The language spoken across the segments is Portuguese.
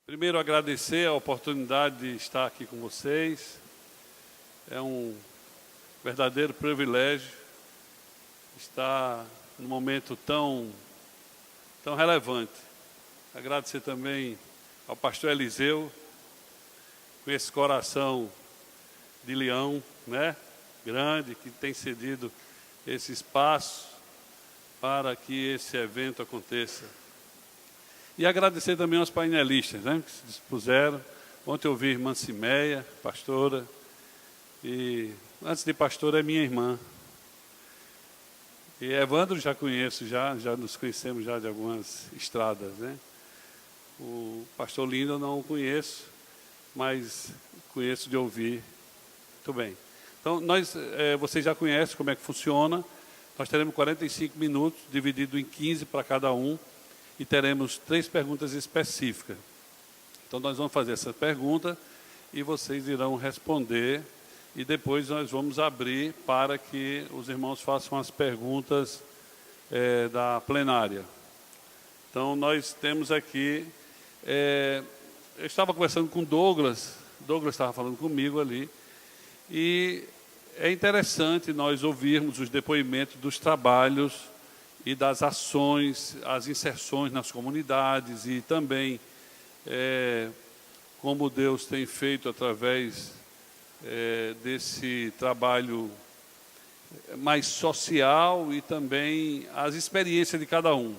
Primeiro, agradecer a oportunidade de estar aqui com vocês. É um verdadeiro privilégio estar num momento tão relevante. Agradecer também ao pastor Eliseu, com esse coração de leão, né? Grande, que tem cedido esse espaço para que esse evento aconteça. E agradecer também aos painelistas, né, que se dispuseram. Ontem eu vi a irmã Cimeia, pastora, e antes de pastora é minha irmã. E Evandro já conheço, já nos conhecemos já de algumas estradas, né? O pastor Lindo eu não o conheço, mas conheço de ouvir. Muito bem. Então, vocês já conhecem como é que funciona. Nós teremos 45 minutos, dividido em 15 para cada um, e teremos 3 perguntas específicas. Então, nós vamos fazer essa pergunta e vocês irão responder, e depois nós vamos abrir para que os irmãos façam as perguntas da plenária. Então, nós temos aqui... eu estava conversando com Douglas estava falando comigo ali, e é interessante nós ouvirmos os depoimentos dos trabalhos e das ações, as inserções nas comunidades, e também como Deus tem feito através desse trabalho mais social, e também as experiências de cada um.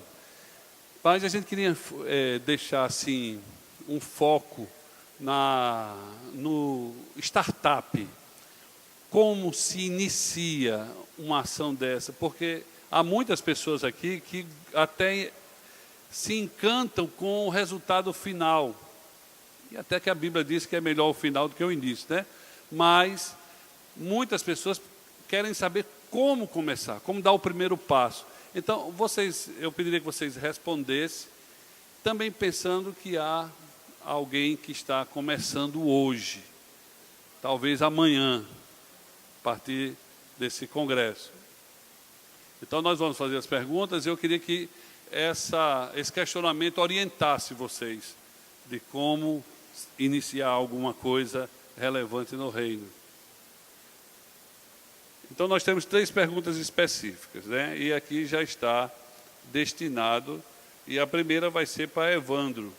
Mas a gente queria deixar assim um foco no startup. Como se inicia uma ação dessa? Porque há muitas pessoas aqui que até se encantam com o resultado final. E até que a Bíblia diz que é melhor o final do que o início, né? Mas muitas pessoas querem saber como começar, como dar o primeiro passo. Então, eu pediria que vocês respondessem, também pensando que há alguém que está começando hoje, talvez amanhã, a partir desse congresso. Então, nós vamos fazer as perguntas, e eu queria que esse questionamento orientasse vocês de como iniciar alguma coisa relevante no reino. Então, nós temos 3 perguntas específicas, né? E aqui já está destinado, e a primeira vai ser para Evandro.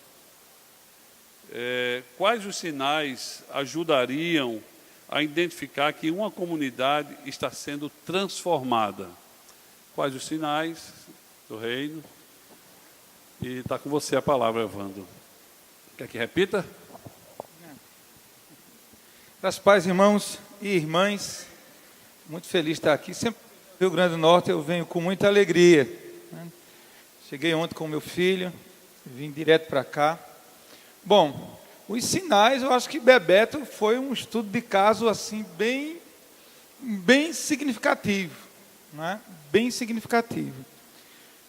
Quais os sinais ajudariam a identificar que uma comunidade está sendo transformada? Quais os sinais do reino? E está com você a palavra, Evandro. Quer que repita? Graças a paz, irmãos e irmãs. Muito feliz de estar aqui. Sempre no Rio Grande do Norte eu venho com muita alegria, né? Cheguei ontem com meu filho, vim direto para cá. Bom, os sinais, eu acho que Bebeto foi um estudo de caso assim bem significativo, né? Bem significativo.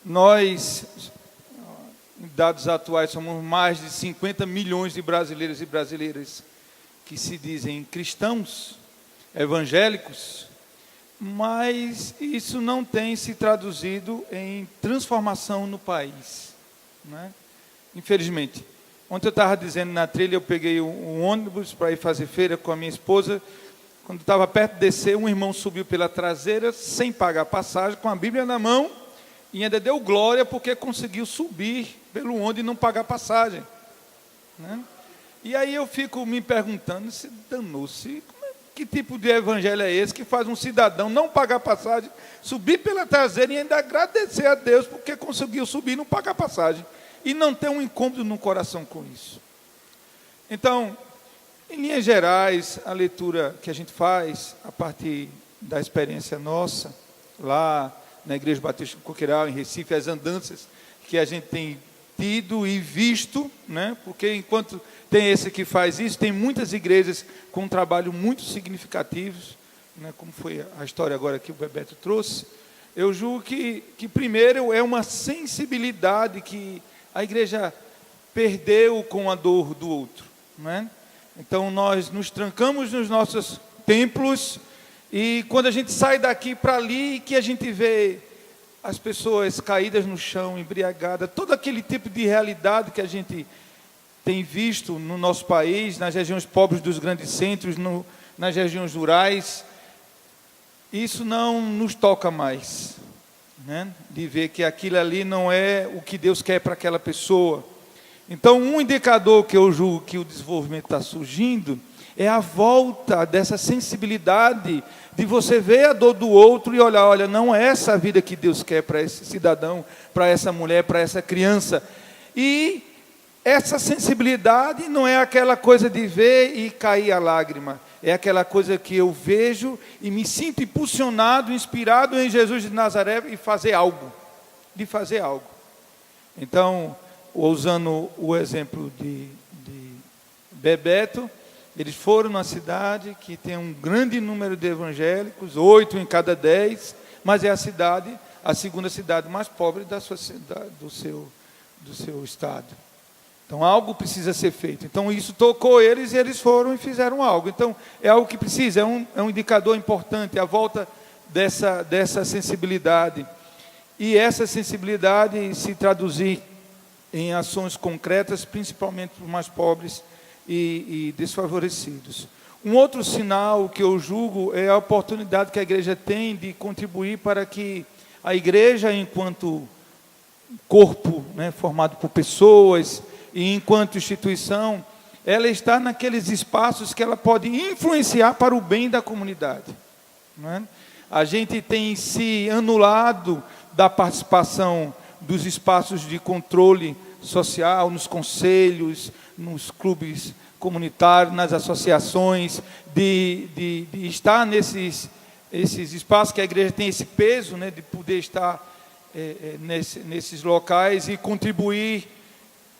Nós, em dados atuais, somos mais de 50 milhões de brasileiros e brasileiras que se dizem cristãos, evangélicos, mas isso não tem se traduzido em transformação no país, né? Infelizmente. Ontem eu estava dizendo na trilha, eu peguei um ônibus para ir fazer feira com a minha esposa. Quando estava perto de descer, um irmão subiu pela traseira, sem pagar passagem, com a Bíblia na mão, e ainda deu glória porque conseguiu subir pelo onde e não pagar passagem, né? E aí eu fico me perguntando, se danou-se, que tipo de evangelho é esse que faz um cidadão não pagar passagem, subir pela traseira e ainda agradecer a Deus porque conseguiu subir e não pagar passagem, e não ter um incômodo no coração com isso? Então, em linhas gerais, a leitura que a gente faz a partir da experiência nossa, lá na Igreja Batista do Coqueiral, em Recife, as andanças que a gente tem tido e visto, né? Porque enquanto tem esse que faz isso, tem muitas igrejas com um trabalho muito significativos, né? Como foi a história agora que o Bebeto trouxe. Eu julgo que primeiro é uma sensibilidade que a igreja perdeu com a dor do outro, né? Então nós nos trancamos nos nossos templos, e quando a gente sai daqui para ali, que a gente vê as pessoas caídas no chão, embriagadas, todo aquele tipo de realidade que a gente tem visto no nosso país, nas regiões pobres dos grandes centros, nas regiões rurais, isso não nos toca mais, né? De ver que aquilo ali não é o que Deus quer para aquela pessoa. Então, um indicador que eu julgo que o desenvolvimento está surgindo é a volta dessa sensibilidade de você ver a dor do outro e olhar, olha, não é essa a vida que Deus quer para esse cidadão, para essa mulher, para essa criança. E essa sensibilidade não é aquela coisa de ver e cair a lágrima. É aquela coisa que eu vejo e me sinto impulsionado, inspirado em Jesus de Nazaré e fazer algo. De fazer algo. Então, usando o exemplo de Bebeto, eles foram numa cidade que tem um grande número de evangélicos, 8 em cada 10, mas é a segunda cidade mais pobre do seu estado. Então, algo precisa ser feito. Então, isso tocou eles e eles foram e fizeram algo. Então, é algo que precisa, é um indicador importante, a volta dessa sensibilidade. E essa sensibilidade se traduzir em ações concretas, principalmente para os mais pobres e desfavorecidos. Um outro sinal que eu julgo é a oportunidade que a igreja tem de contribuir para que a igreja, enquanto corpo, né, formado por pessoas, e enquanto instituição, ela está naqueles espaços que ela pode influenciar para o bem da comunidade, né? A gente tem se anulado da participação dos espaços de controle social, nos conselhos, nos clubes comunitários, nas associações, de estar nesses espaços que a igreja tem esse peso, né, de poder estar nesses locais e contribuir,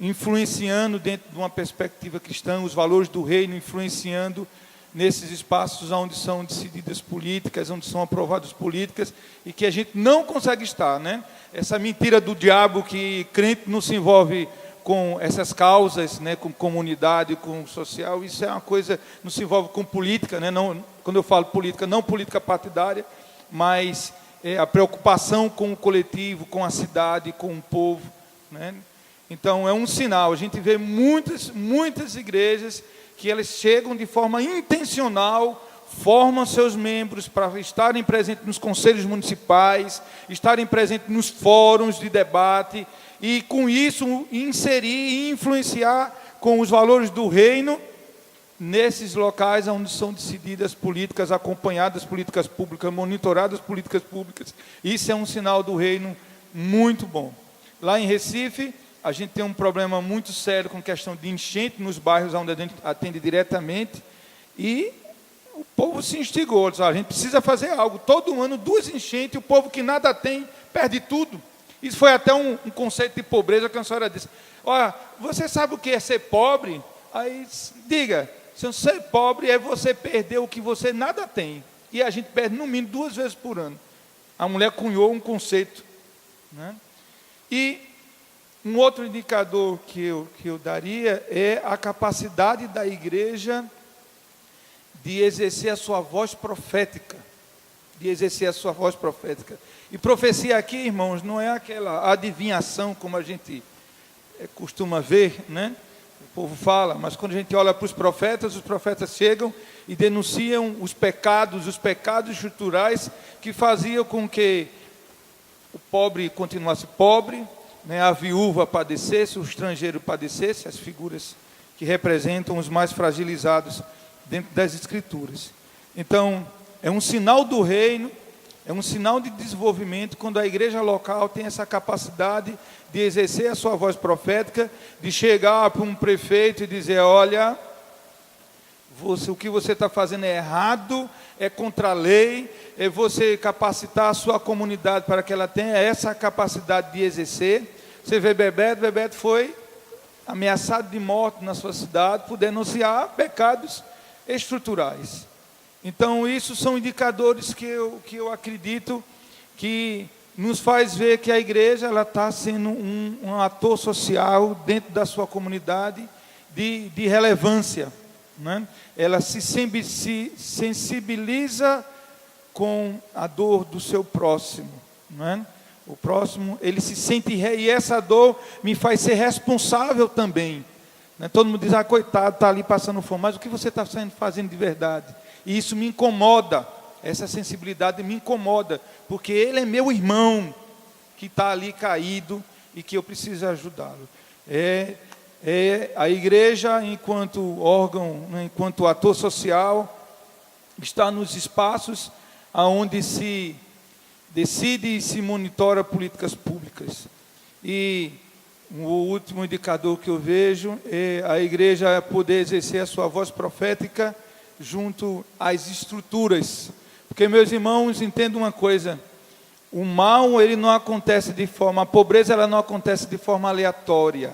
influenciando dentro de uma perspectiva cristã, os valores do reino, influenciando nesses espaços onde são decididas políticas, onde são aprovadas políticas, e que a gente não consegue estar, né? Essa mentira do diabo que crente não se envolve com essas causas, né, com comunidade, com social, isso é uma coisa, não se envolve com política, né? Não, quando eu falo política, não política partidária, mas a preocupação com o coletivo, com a cidade, com o povo, né? Então, é um sinal. A gente vê muitas igrejas que elas chegam de forma intencional, formam seus membros para estarem presentes nos conselhos municipais, estarem presentes nos fóruns de debate, e com isso inserir e influenciar com os valores do reino nesses locais onde são decididas políticas, acompanhadas políticas públicas, monitoradas políticas públicas. Isso é um sinal do reino muito bom. Lá em Recife, a gente tem um problema muito sério com questão de enchente nos bairros onde a gente atende diretamente, e o povo se instigou, disse, a gente precisa fazer algo. Todo ano, 2 enchentes, o povo que nada tem, perde tudo. Isso foi até um conceito de pobreza que a senhora disse. Olha, você sabe o que é ser pobre? Aí, diga, se ser pobre é você perder o que você nada tem. E a gente perde no mínimo 2 vezes por ano. A mulher cunhou um conceito, né? E um outro indicador que eu daria é a capacidade da igreja de exercer a sua voz profética. De exercer a sua voz profética. E profecia aqui, irmãos, não é aquela adivinhação como a gente costuma ver, né? O povo fala, mas quando a gente olha para os profetas chegam e denunciam os pecados estruturais que faziam com que o pobre continuasse pobre, né, a viúva padecesse, o estrangeiro padecesse, as figuras que representam os mais fragilizados dentro das Escrituras. Então, é um sinal do reino, é um sinal de desenvolvimento quando a igreja local tem essa capacidade de exercer a sua voz profética, de chegar para um prefeito e dizer, olha, o que você está fazendo é errado, é contra a lei, é você capacitar a sua comunidade para que ela tenha essa capacidade de exercer. Você vê Bebeto foi ameaçado de morte na sua cidade por denunciar pecados estruturais. Então, isso são indicadores que eu acredito que nos faz ver que a igreja está sendo um ator social dentro da sua comunidade de relevância, né? Ela se sensibiliza com a dor do seu próximo, né? O próximo, ele se sente, e essa dor me faz ser responsável também, Né? Todo mundo diz, coitado, está ali passando fome, mas o que você está fazendo de verdade? E isso me incomoda, essa sensibilidade me incomoda, porque ele é meu irmão, que está ali caído e que eu preciso ajudá-lo. A igreja, enquanto órgão, enquanto ator social, está nos espaços onde se decide e se monitora políticas públicas. E o último indicador que eu vejo é a igreja poder exercer a sua voz profética junto às estruturas. Porque, meus irmãos, entendam uma coisa: o mal, ele não acontece de forma, a pobreza, ela não acontece de forma aleatória,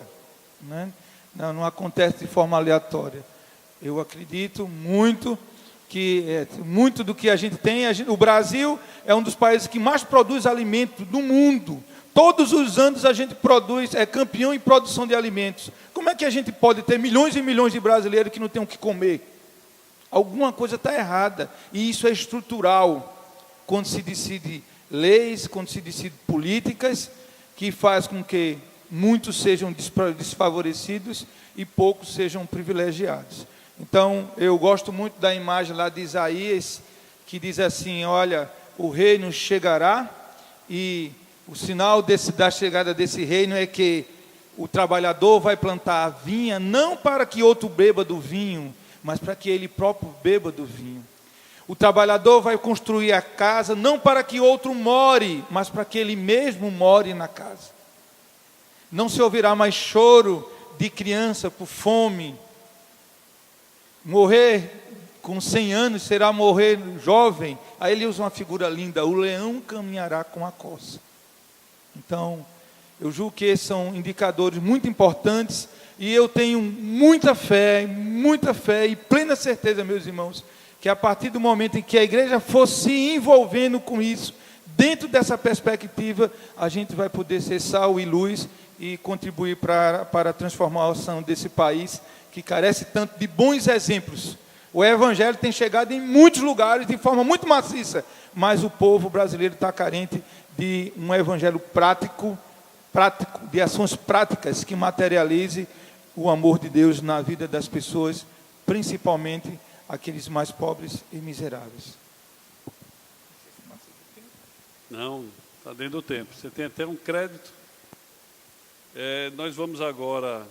né? Não acontece de forma aleatória. Eu acredito muito que muito do que a gente tem, o Brasil é um dos países que mais produz alimento do mundo. Todos os anos a gente produz, é campeão em produção de alimentos. Como é que a gente pode ter milhões e milhões de brasileiros que não têm o que comer? Alguma coisa está errada, e isso é estrutural. Quando se decide leis, quando se decide políticas, que faz com que muitos sejam desfavorecidos e poucos sejam privilegiados. Então, eu gosto muito da imagem lá de Isaías, que diz assim: olha, o reino chegará, e o sinal da chegada desse reino é que o trabalhador vai plantar a vinha, não para que outro beba do vinho, mas para que ele próprio beba do vinho. O trabalhador vai construir a casa, não para que outro more, mas para que ele mesmo more na casa. Não se ouvirá mais choro de criança por fome. Morrer com 100 anos será morrer jovem. Aí ele usa uma figura linda: o leão caminhará com a coça. Então, eu julgo que esses são indicadores muito importantes, e eu tenho muita fé e plena certeza, meus irmãos, que a partir do momento em que a igreja for se envolvendo com isso, dentro dessa perspectiva, a gente vai poder ser sal e luz e contribuir para a transformação desse país, que carece tanto de bons exemplos. O evangelho tem chegado em muitos lugares de forma muito maciça, mas o povo brasileiro está carente de um evangelho prático, de ações práticas que materialize o amor de Deus na vida das pessoas, principalmente aqueles mais pobres e miseráveis. Não, está dentro do tempo. Você tem até um crédito. Nós vamos agora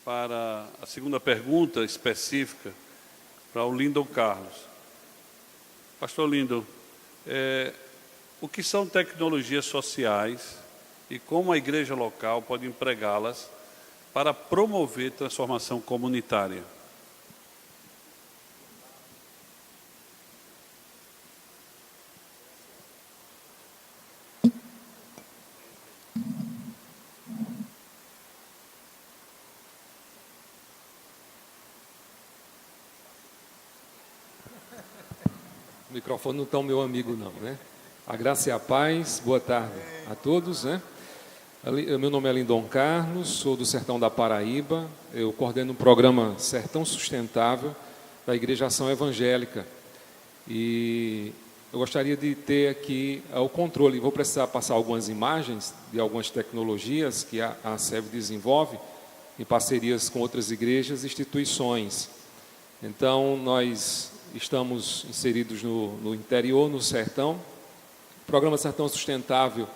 para a segunda pergunta específica, para o Lindon Carlos. Pastor Lindon, o que são tecnologias sociais e como a igreja local pode empregá-las para promover transformação comunitária? O microfone não está o meu amigo não, né? A graça e a paz, boa tarde a todos, né? Meu nome é Lindon Carlos, sou do Sertão da Paraíba, eu coordeno um programa Sertão Sustentável da Igreja Ação Evangélica, e eu gostaria de ter aqui o controle. Vou precisar passar algumas imagens de algumas tecnologias que a SEV desenvolve em parcerias com outras igrejas e instituições. Então, nós estamos inseridos no interior, no sertão. O programa Sertão Sustentável,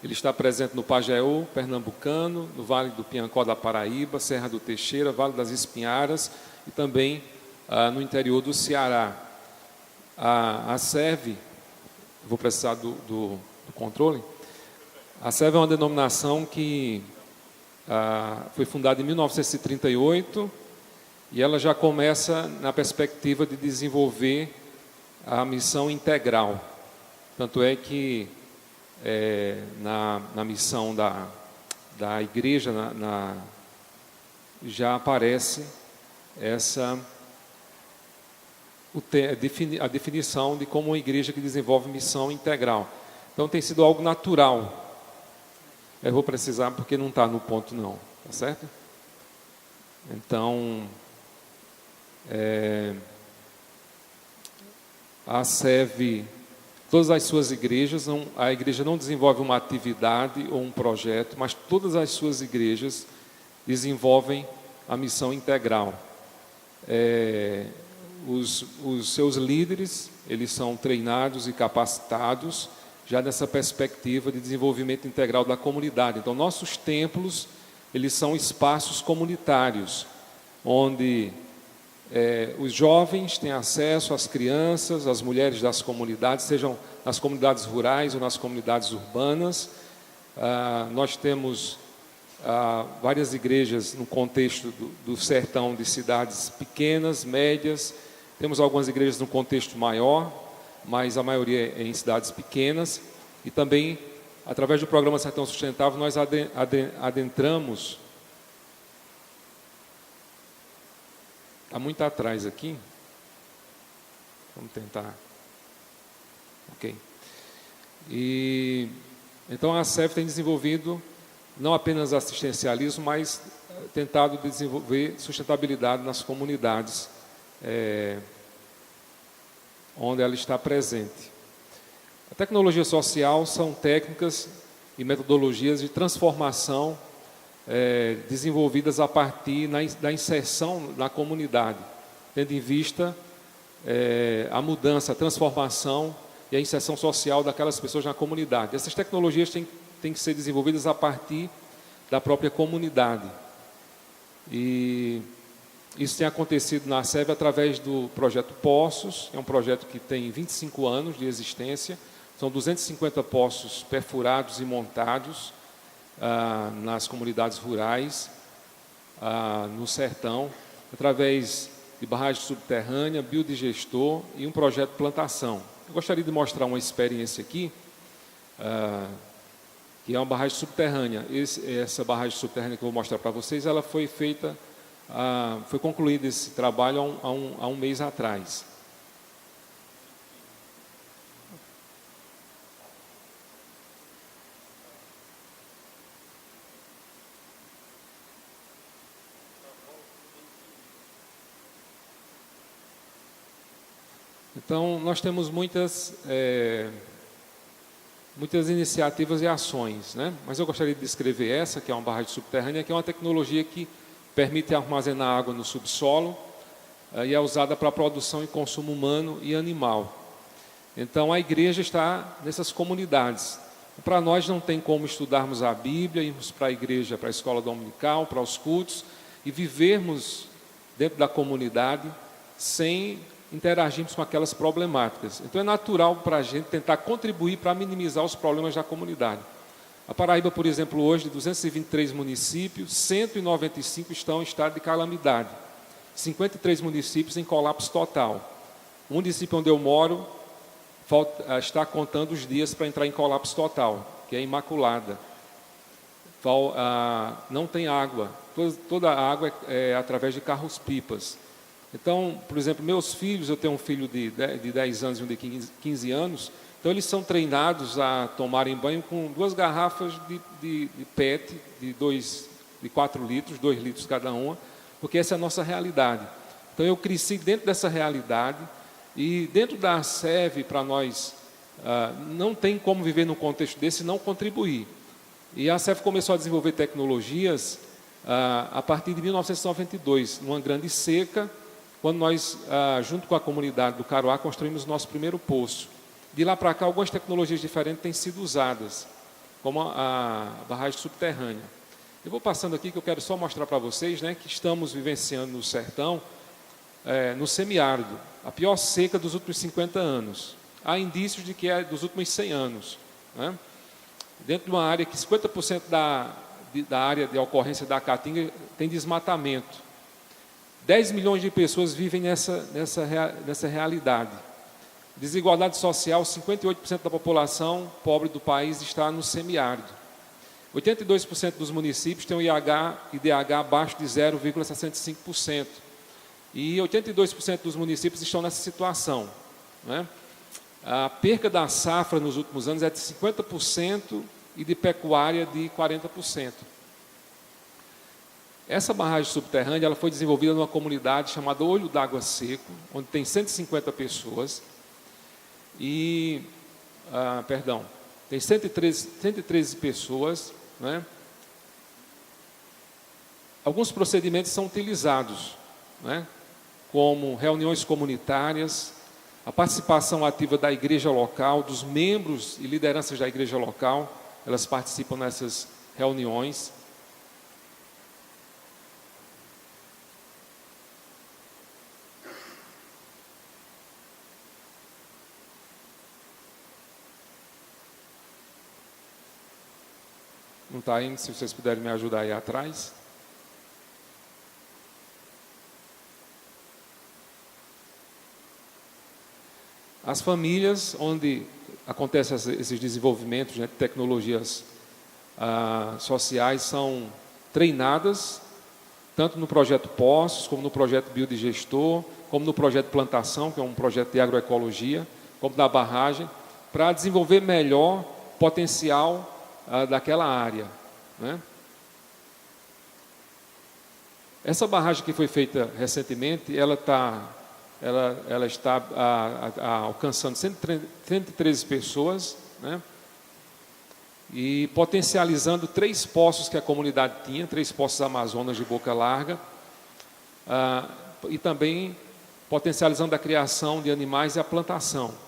ele está presente no Pajeú, Pernambucano, no Vale do Piancó da Paraíba, Serra do Teixeira, Vale das Espinharas e também no interior do Ceará. A SEV, vou precisar do controle. A SEV é uma denominação que foi fundada em 1938, e ela já começa na perspectiva de desenvolver a missão integral. Tanto é que na missão da igreja já aparece a definição de como uma igreja que desenvolve missão integral. Então tem sido algo natural. Eu vou precisar porque não está no ponto não, tá certo? Então a SEV, todas as suas igrejas, a igreja não desenvolve uma atividade ou um projeto, mas todas as suas igrejas desenvolvem a missão integral. Os seus líderes, eles são treinados e capacitados já nessa perspectiva de desenvolvimento integral da comunidade. Então, nossos templos, eles são espaços comunitários, onde os jovens têm acesso às crianças, às mulheres das comunidades, sejam nas comunidades rurais ou nas comunidades urbanas. Nós temos várias igrejas no contexto do sertão de cidades pequenas, médias. Temos algumas igrejas no contexto maior, mas a maioria é em cidades pequenas. E também, através do programa Sertão Sustentável, nós adentramos... Está muito atrás aqui. Vamos tentar. Ok. Então, a ACEF tem desenvolvido não apenas assistencialismo, mas tentado desenvolver sustentabilidade nas comunidades onde ela está presente. A tecnologia social são técnicas e metodologias de transformação desenvolvidas a partir da inserção na comunidade, tendo em vista a mudança, a transformação e a inserção social daquelas pessoas na comunidade. Essas tecnologias têm que ser desenvolvidas a partir da própria comunidade. E isso tem acontecido na ACEV através do projeto Poços, é um projeto que tem 25 anos de existência, são 250 poços perfurados e montados nas comunidades rurais, no sertão, através de barragem subterrânea, biodigestor e um projeto de plantação. Eu gostaria de mostrar uma experiência aqui, que é uma barragem subterrânea. Essa barragem subterrânea que eu vou mostrar para vocês, ela foi feita, foi concluído esse trabalho há um mês atrás. Então, nós temos muitas iniciativas e ações, né? Mas eu gostaria de descrever essa, que é uma barragem subterrânea, que é uma tecnologia que permite armazenar água no subsolo e é usada para a produção e consumo humano e animal. Então, a igreja está nessas comunidades. Para nós não tem como estudarmos a Bíblia, irmos para a igreja, para a escola dominical, para os cultos, e vivermos dentro da comunidade sem interagirmos com aquelas problemáticas. Então, é natural para a gente tentar contribuir para minimizar os problemas da comunidade. A Paraíba, por exemplo, hoje, de 223 municípios, 195 estão em estado de calamidade. 53 municípios em colapso total. O município onde eu moro está contando os dias para entrar em colapso total, que é Imaculada. Não tem água. Toda a água é através de carros-pipas. Então, por exemplo, meus filhos, eu tenho um filho de 10 anos e um de 15 anos, então eles são treinados a tomarem banho com 2 garrafas de PET, de 4 litros, 2 litros cada uma, porque essa é a nossa realidade. Então, eu cresci dentro dessa realidade e dentro da ACEV, para nós, não tem como viver num contexto desse e não contribuir. E a ACEV começou a desenvolver tecnologias a partir de 1992, numa grande seca, quando nós, junto com a comunidade do Caruá, construímos o nosso primeiro poço. De lá para cá, algumas tecnologias diferentes têm sido usadas, como a barragem subterrânea. Eu vou passando aqui, que eu quero só mostrar para vocês, né, que estamos vivenciando no sertão, no semiárido, a pior seca dos últimos 50 anos. Há indícios de que é dos últimos 100 anos. Né? Dentro de uma área que 50% da área de ocorrência da Caatinga tem desmatamento. 10 milhões de pessoas vivem nessa realidade. Desigualdade social, 58% da população pobre do país está no semiárido. 82% dos municípios têm o IDH abaixo de 0,65%. E 82% dos municípios estão nessa situação. Né? A perca da safra nos últimos anos é de 50% e de pecuária de 40%. Essa barragem subterrânea ela foi desenvolvida numa comunidade chamada Olho d'Água Seco, onde tem 150 pessoas. E, tem 113 pessoas, né? alguns procedimentos são utilizados, né? Como reuniões comunitárias, a participação ativa da igreja local, dos membros e lideranças da igreja local, elas participam nessas reuniões. Não está indo, se vocês puderem me ajudar aí atrás. As famílias onde acontecem esses desenvolvimentos, né, de tecnologias sociais são treinadas, tanto no projeto Poços, como no projeto Biodigestor, como no projeto Plantação, que é um projeto de agroecologia, como da barragem, para desenvolver melhor o potencial daquela área, né? Essa barragem que foi feita recentemente, ela está alcançando 113 pessoas, né? E potencializando 3 poços que a comunidade tinha, 3 poços amazonas de boca larga, e também potencializando a criação de animais e a plantação.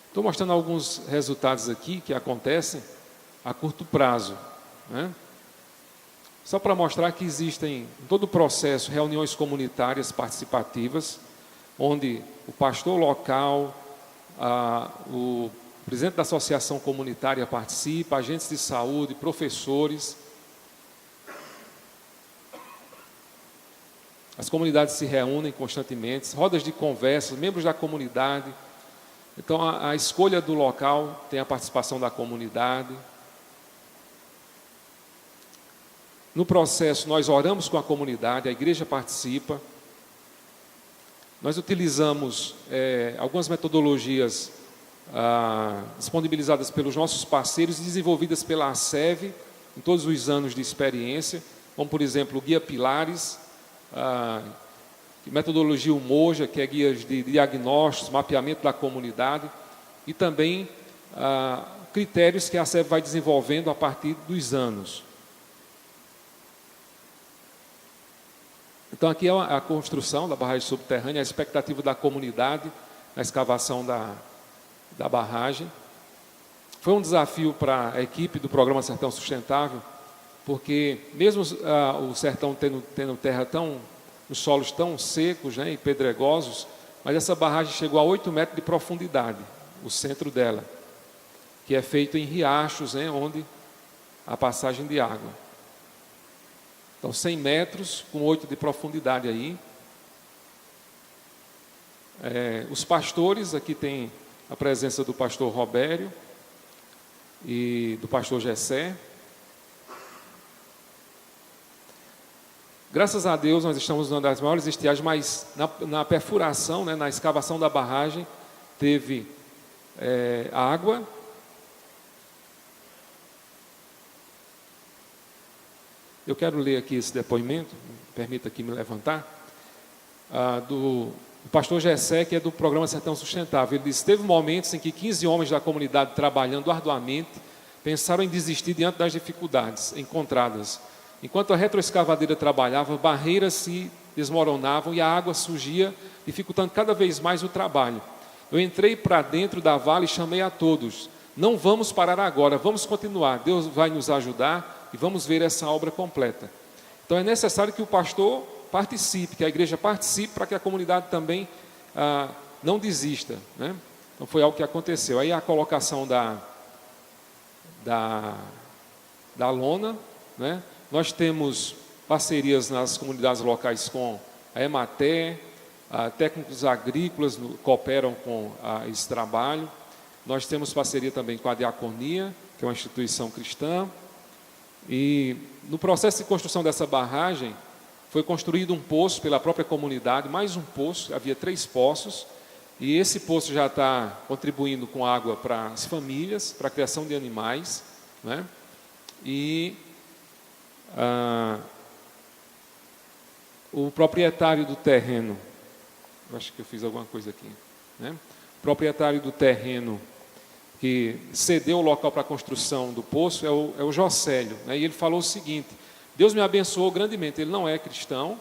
Estou mostrando alguns resultados aqui que acontecem a curto prazo, né? Só para mostrar que existem, em todo o processo, reuniões comunitárias participativas, onde o pastor local, o presidente da associação comunitária participa, agentes de saúde, professores. As comunidades se reúnem constantemente, rodas de conversa, membros da comunidade. Então, a escolha do local tem a participação da comunidade. No processo, nós oramos com a comunidade, a igreja participa. Nós utilizamos algumas metodologias disponibilizadas pelos nossos parceiros e desenvolvidas pela ASEV em todos os anos de experiência, como, por exemplo, o Guia Pilares, metodologia Umoja, que é guias de diagnósticos, mapeamento da comunidade, e também critérios que a ASEV vai desenvolvendo a partir dos anos. Então, aqui é a construção da barragem subterrânea, a expectativa da comunidade na escavação da barragem. Foi um desafio para a equipe do Programa Sertão Sustentável, porque mesmo o sertão tendo terra os solos tão secos, né, e pedregosos, mas essa barragem chegou a 8 metros de profundidade, o centro dela, que é feito em riachos, né, onde há passagem de água. Então, 100 metros com 8 de profundidade aí. Os pastores, aqui tem a presença do pastor Robério e do pastor Gessé. Graças a Deus, nós estamos usando as maiores estiagens, mas na perfuração, né, na escavação da barragem, teve água. Eu quero ler aqui esse depoimento, permita aqui me levantar, do pastor Gessé, que é do Programa Sertão Sustentável. Ele disse: teve momentos em que 15 homens da comunidade, trabalhando arduamente, pensaram em desistir diante das dificuldades encontradas. Enquanto a retroescavadeira trabalhava, barreiras se desmoronavam e a água surgia, dificultando cada vez mais o trabalho. Eu entrei para dentro da vala e chamei a todos: não vamos parar agora, vamos continuar, Deus vai nos ajudar e vamos ver essa obra completa. Então é necessário que o pastor participe, que a igreja participe, para que a comunidade também não desista, né? Então foi algo que aconteceu. Aí a colocação da lona, né? Nós temos parcerias nas comunidades locais com a Emater, técnicos agrícolas cooperam com esse trabalho. Nós temos parceria também com a Diaconia, que é uma instituição cristã. E no processo de construção dessa barragem, foi construído um poço pela própria comunidade, mais um poço, havia 3 poços, e esse poço já está contribuindo com água para as famílias, para a criação de animais, né? E o proprietário do terreno, eu acho que eu fiz alguma coisa aqui, né? O proprietário do terreno, que cedeu o local para a construção do poço, é o Jocélio, né? E ele falou o seguinte: Deus me abençoou grandemente. Ele não é cristão.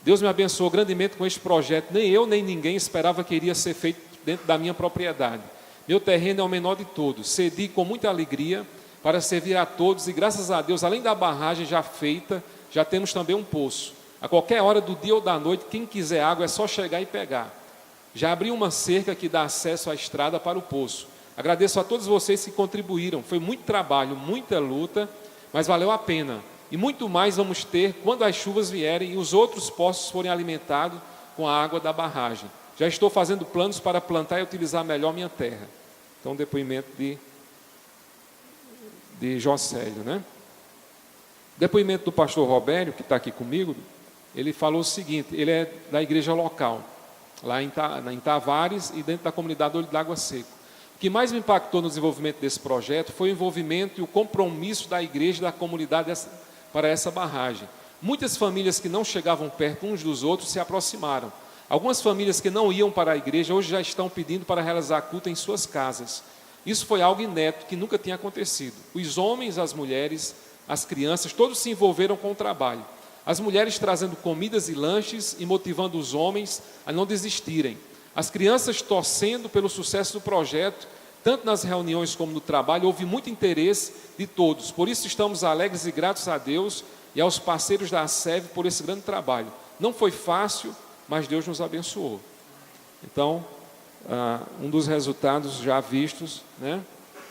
Deus me abençoou grandemente com este projeto. Nem eu, nem ninguém esperava que iria ser feito dentro da minha propriedade. Meu terreno é o menor de todos. Cedi com muita alegria para servir a todos. E graças a Deus, além da barragem já feita, já temos também um poço. A qualquer hora do dia ou da noite, quem quiser água é só chegar e pegar. Já abri uma cerca que dá acesso à estrada para o poço. Agradeço a todos vocês que contribuíram. Foi muito trabalho, muita luta, mas valeu a pena. E muito mais vamos ter quando as chuvas vierem e os outros poços forem alimentados com a água da barragem. Já estou fazendo planos para plantar e utilizar melhor minha terra. Então, depoimento de Jocélio, né? Depoimento do pastor Robério, que está aqui comigo, ele falou o seguinte: ele é da igreja local, lá em Tavares e dentro da comunidade Olho d'Água Seco. O que mais me impactou no desenvolvimento desse projeto foi o envolvimento e o compromisso da igreja e da comunidade para essa barragem. Muitas famílias que não chegavam perto uns dos outros se aproximaram. Algumas famílias que não iam para a igreja hoje já estão pedindo para realizar culto em suas casas. Isso foi algo inédito que nunca tinha acontecido. Os homens, as mulheres, as crianças, todos se envolveram com o trabalho. As mulheres trazendo comidas e lanches e motivando os homens a não desistirem. As crianças torcendo pelo sucesso do projeto, tanto nas reuniões como no trabalho. Houve muito interesse de todos. Por isso estamos alegres e gratos a Deus e aos parceiros da ASEV por esse grande trabalho. Não foi fácil, mas Deus nos abençoou. Então, um dos resultados já vistos, né,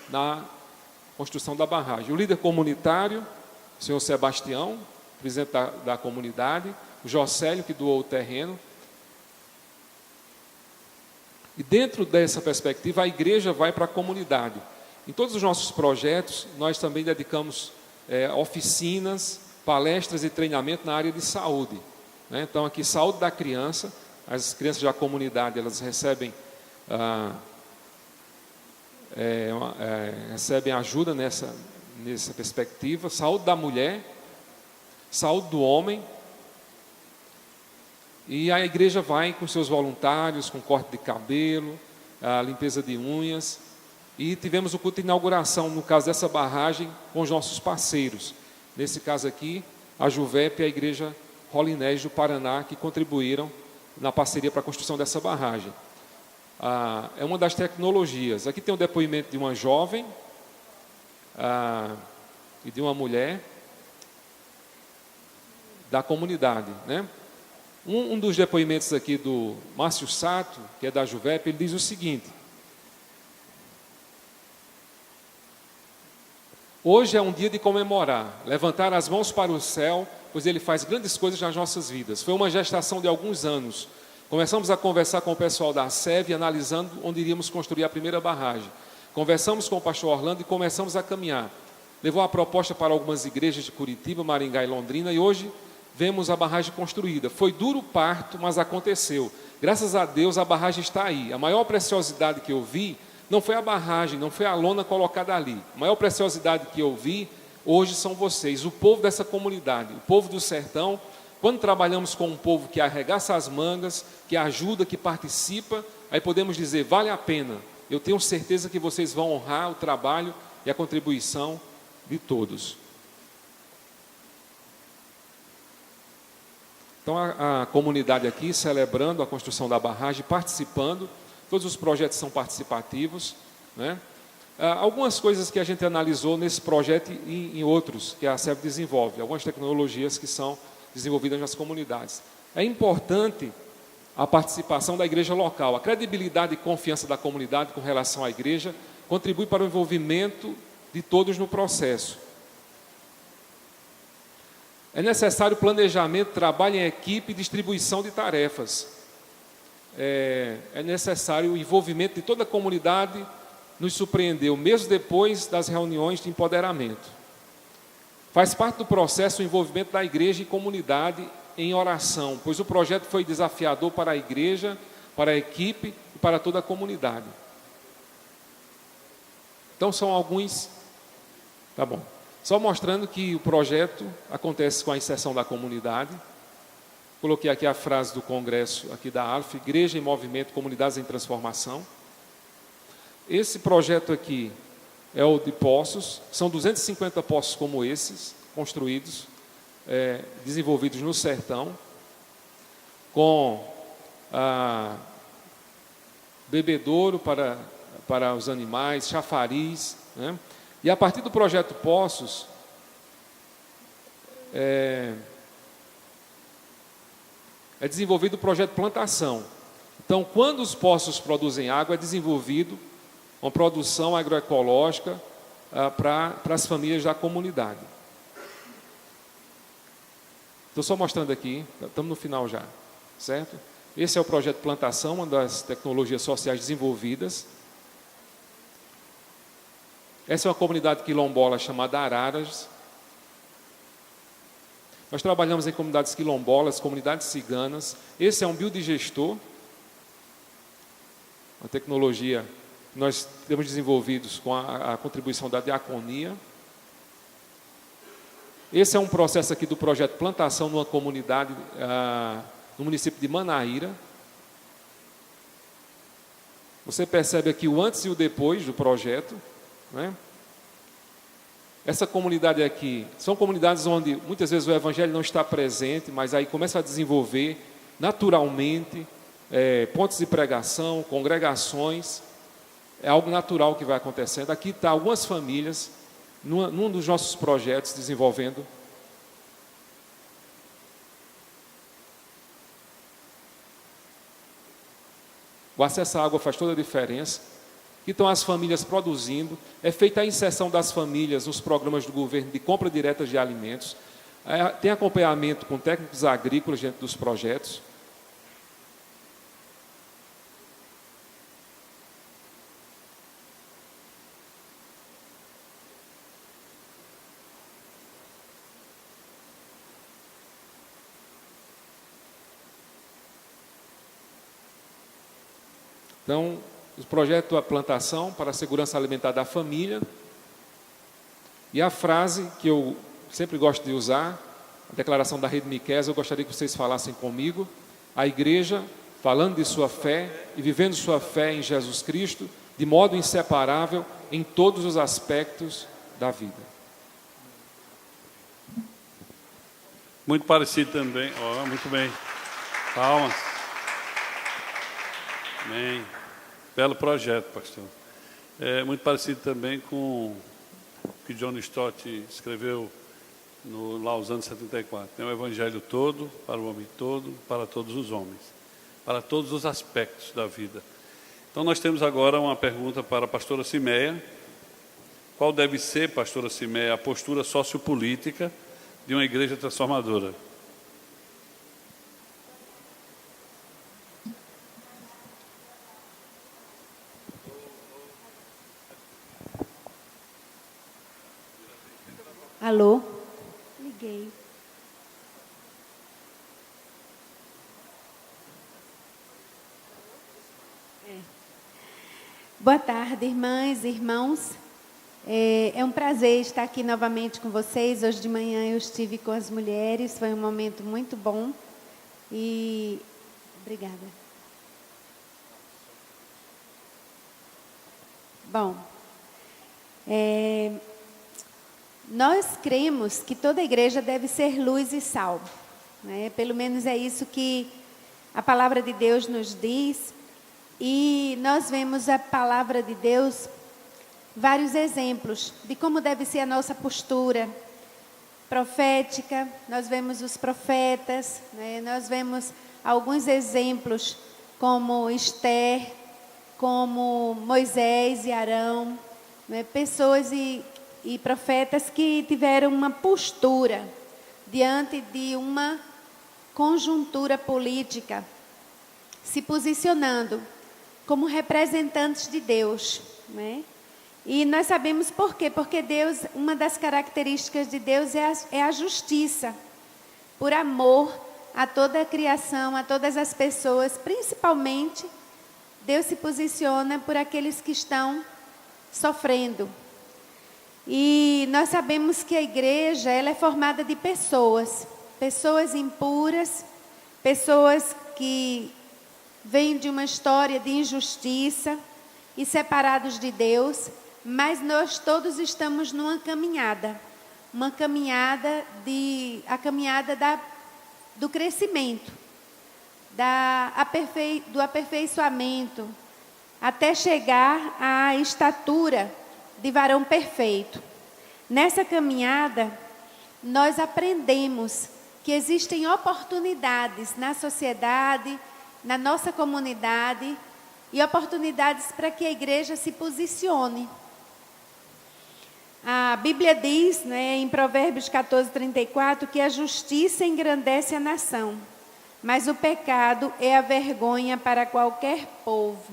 na construção da barragem. O líder comunitário, o senhor Sebastião, presidente da comunidade, o Jocélio, que doou o terreno. E dentro dessa perspectiva, a igreja vai para a comunidade. Em todos os nossos projetos, nós também dedicamos oficinas, palestras e treinamento na área de saúde, né? Então, aqui, saúde da criança. As crianças da comunidade, elas recebem recebem ajuda nessa perspectiva. Saúde da mulher, saúde do homem. E a igreja vai com seus voluntários, com corte de cabelo, a limpeza de unhas. E tivemos o culto de inauguração, no caso dessa barragem, com os nossos parceiros. Nesse caso aqui, a Juvep e a igreja Rolinés do Paraná, que contribuíram na parceria para a construção dessa barragem. É uma das tecnologias. Aqui tem o depoimento de uma jovem e de uma mulher da comunidade, né? Um dos depoimentos aqui do Márcio Sato, que é da Juvep, ele diz o seguinte: hoje é um dia de comemorar, levantar as mãos para o céu, pois Ele faz grandes coisas nas nossas vidas. Foi uma gestação de alguns anos. Começamos a conversar com o pessoal da ASEV, analisando onde iríamos construir a primeira barragem. Conversamos com o pastor Orlando e começamos a caminhar. Levou a proposta para algumas igrejas de Curitiba, Maringá e Londrina, e hoje vemos a barragem construída. Foi duro o parto, mas aconteceu. Graças a Deus a barragem está aí. A maior preciosidade que eu vi não foi a barragem, não foi a lona colocada ali. A maior preciosidade que eu vi hoje são vocês, o povo dessa comunidade, o povo do sertão. Quando trabalhamos com um povo que arregaça as mangas, que ajuda, que participa, aí podemos dizer, vale a pena. Eu tenho certeza que vocês vão honrar o trabalho e a contribuição de todos. Então, a comunidade aqui celebrando a construção da barragem, participando, todos os projetos são participativos, né? Algumas coisas que a gente analisou nesse projeto e em outros que a ASEV desenvolve, algumas tecnologias que são desenvolvidas nas comunidades. É importante a participação da igreja local. A credibilidade e confiança da comunidade com relação à igreja contribui para o envolvimento de todos no processo. É necessário planejamento, trabalho em equipe e distribuição de tarefas. É necessário o envolvimento de toda a comunidade. Nos surpreendeu, mesmo depois das reuniões de empoderamento. Faz parte do processo o envolvimento da igreja e comunidade em oração, pois o projeto foi desafiador para a igreja, para a equipe e para toda a comunidade. Então são alguns... Tá bom. Só mostrando que o projeto acontece com a inserção da comunidade. Coloquei aqui a frase do congresso aqui da ALF, Igreja em Movimento, Comunidades em Transformação. Esse projeto aqui é o de poços, são 250 poços como esses, construídos, desenvolvidos no sertão, com bebedouro para os animais, chafariz, né? E a partir do projeto Poços, é desenvolvido o projeto Plantação. Então, quando os poços produzem água, é desenvolvido uma produção agroecológica para as famílias da comunidade. Estou só mostrando aqui, estamos no final já, certo? Esse é o projeto Plantação, uma das tecnologias sociais desenvolvidas. Essa é uma comunidade quilombola chamada Araras. Nós trabalhamos em comunidades quilombolas, comunidades ciganas. Esse é um biodigestor, uma tecnologia que nós temos desenvolvidos com a contribuição da diaconia. Esse é um processo aqui do projeto Plantação numa comunidade no município de Manaíra. Você percebe aqui o antes e o depois do projeto, né? Essa comunidade aqui, são comunidades onde muitas vezes o evangelho não está presente, mas aí começa a desenvolver naturalmente pontos de pregação, congregações, é algo natural que vai acontecendo. Aqui está algumas famílias, num dos nossos projetos, desenvolvendo. O acesso à água faz toda a diferença. Aqui estão as famílias produzindo. É feita a inserção das famílias nos programas do governo de compra direta de alimentos. Tem acompanhamento com técnicos agrícolas dentro dos projetos. Então, o projeto A Plantação para a Segurança Alimentar da Família. E a frase que eu sempre gosto de usar, a declaração da Rede Miqueias, eu gostaria que vocês falassem comigo. A igreja, falando de sua fé e vivendo sua fé em Jesus Cristo, de modo inseparável em todos os aspectos da vida. Muito parecido também. Muito bem. Palmas. Amém. Belo projeto, pastor. É muito parecido também com o que John Stott escreveu lá nos anos 74. É o evangelho todo, para o homem todo, para todos os homens, para todos os aspectos da vida. Então nós temos agora uma pergunta para a pastora Cimeia. Qual deve ser, pastora Cimeia, a postura sociopolítica de uma igreja transformadora? Alô? Liguei. Boa tarde, irmãs e irmãos. É um prazer estar aqui novamente com vocês. Hoje de manhã eu estive com as mulheres, foi um momento muito bom. E obrigada. Bom, nós cremos que toda igreja deve ser luz e sal, né? Pelo menos é isso que a palavra de Deus nos diz. E nós vemos a palavra de Deus, vários exemplos de como deve ser a nossa postura profética. Nós vemos os profetas, né? Nós vemos alguns exemplos como Esther, como Moisés e Arão, né? Pessoas e profetas que tiveram uma postura diante de uma conjuntura política, se posicionando como representantes de Deus, né? E nós sabemos por quê? Porque Deus, uma das características de Deus é a justiça, por amor a toda a criação, a todas as pessoas, principalmente Deus se posiciona por aqueles que estão sofrendo. E nós sabemos que a igreja, ela é formada de pessoas impuras, pessoas que vêm de uma história de injustiça, e separados de Deus, mas nós todos estamos numa caminhada. Uma caminhada do crescimento, do aperfeiçoamento, até chegar à estatura de varão perfeito. Nessa caminhada, nós aprendemos que existem oportunidades na sociedade, na nossa comunidade, e oportunidades para que a igreja se posicione. A Bíblia diz, em Provérbios 14:34, que a justiça engrandece a nação, mas o pecado é a vergonha para qualquer povo.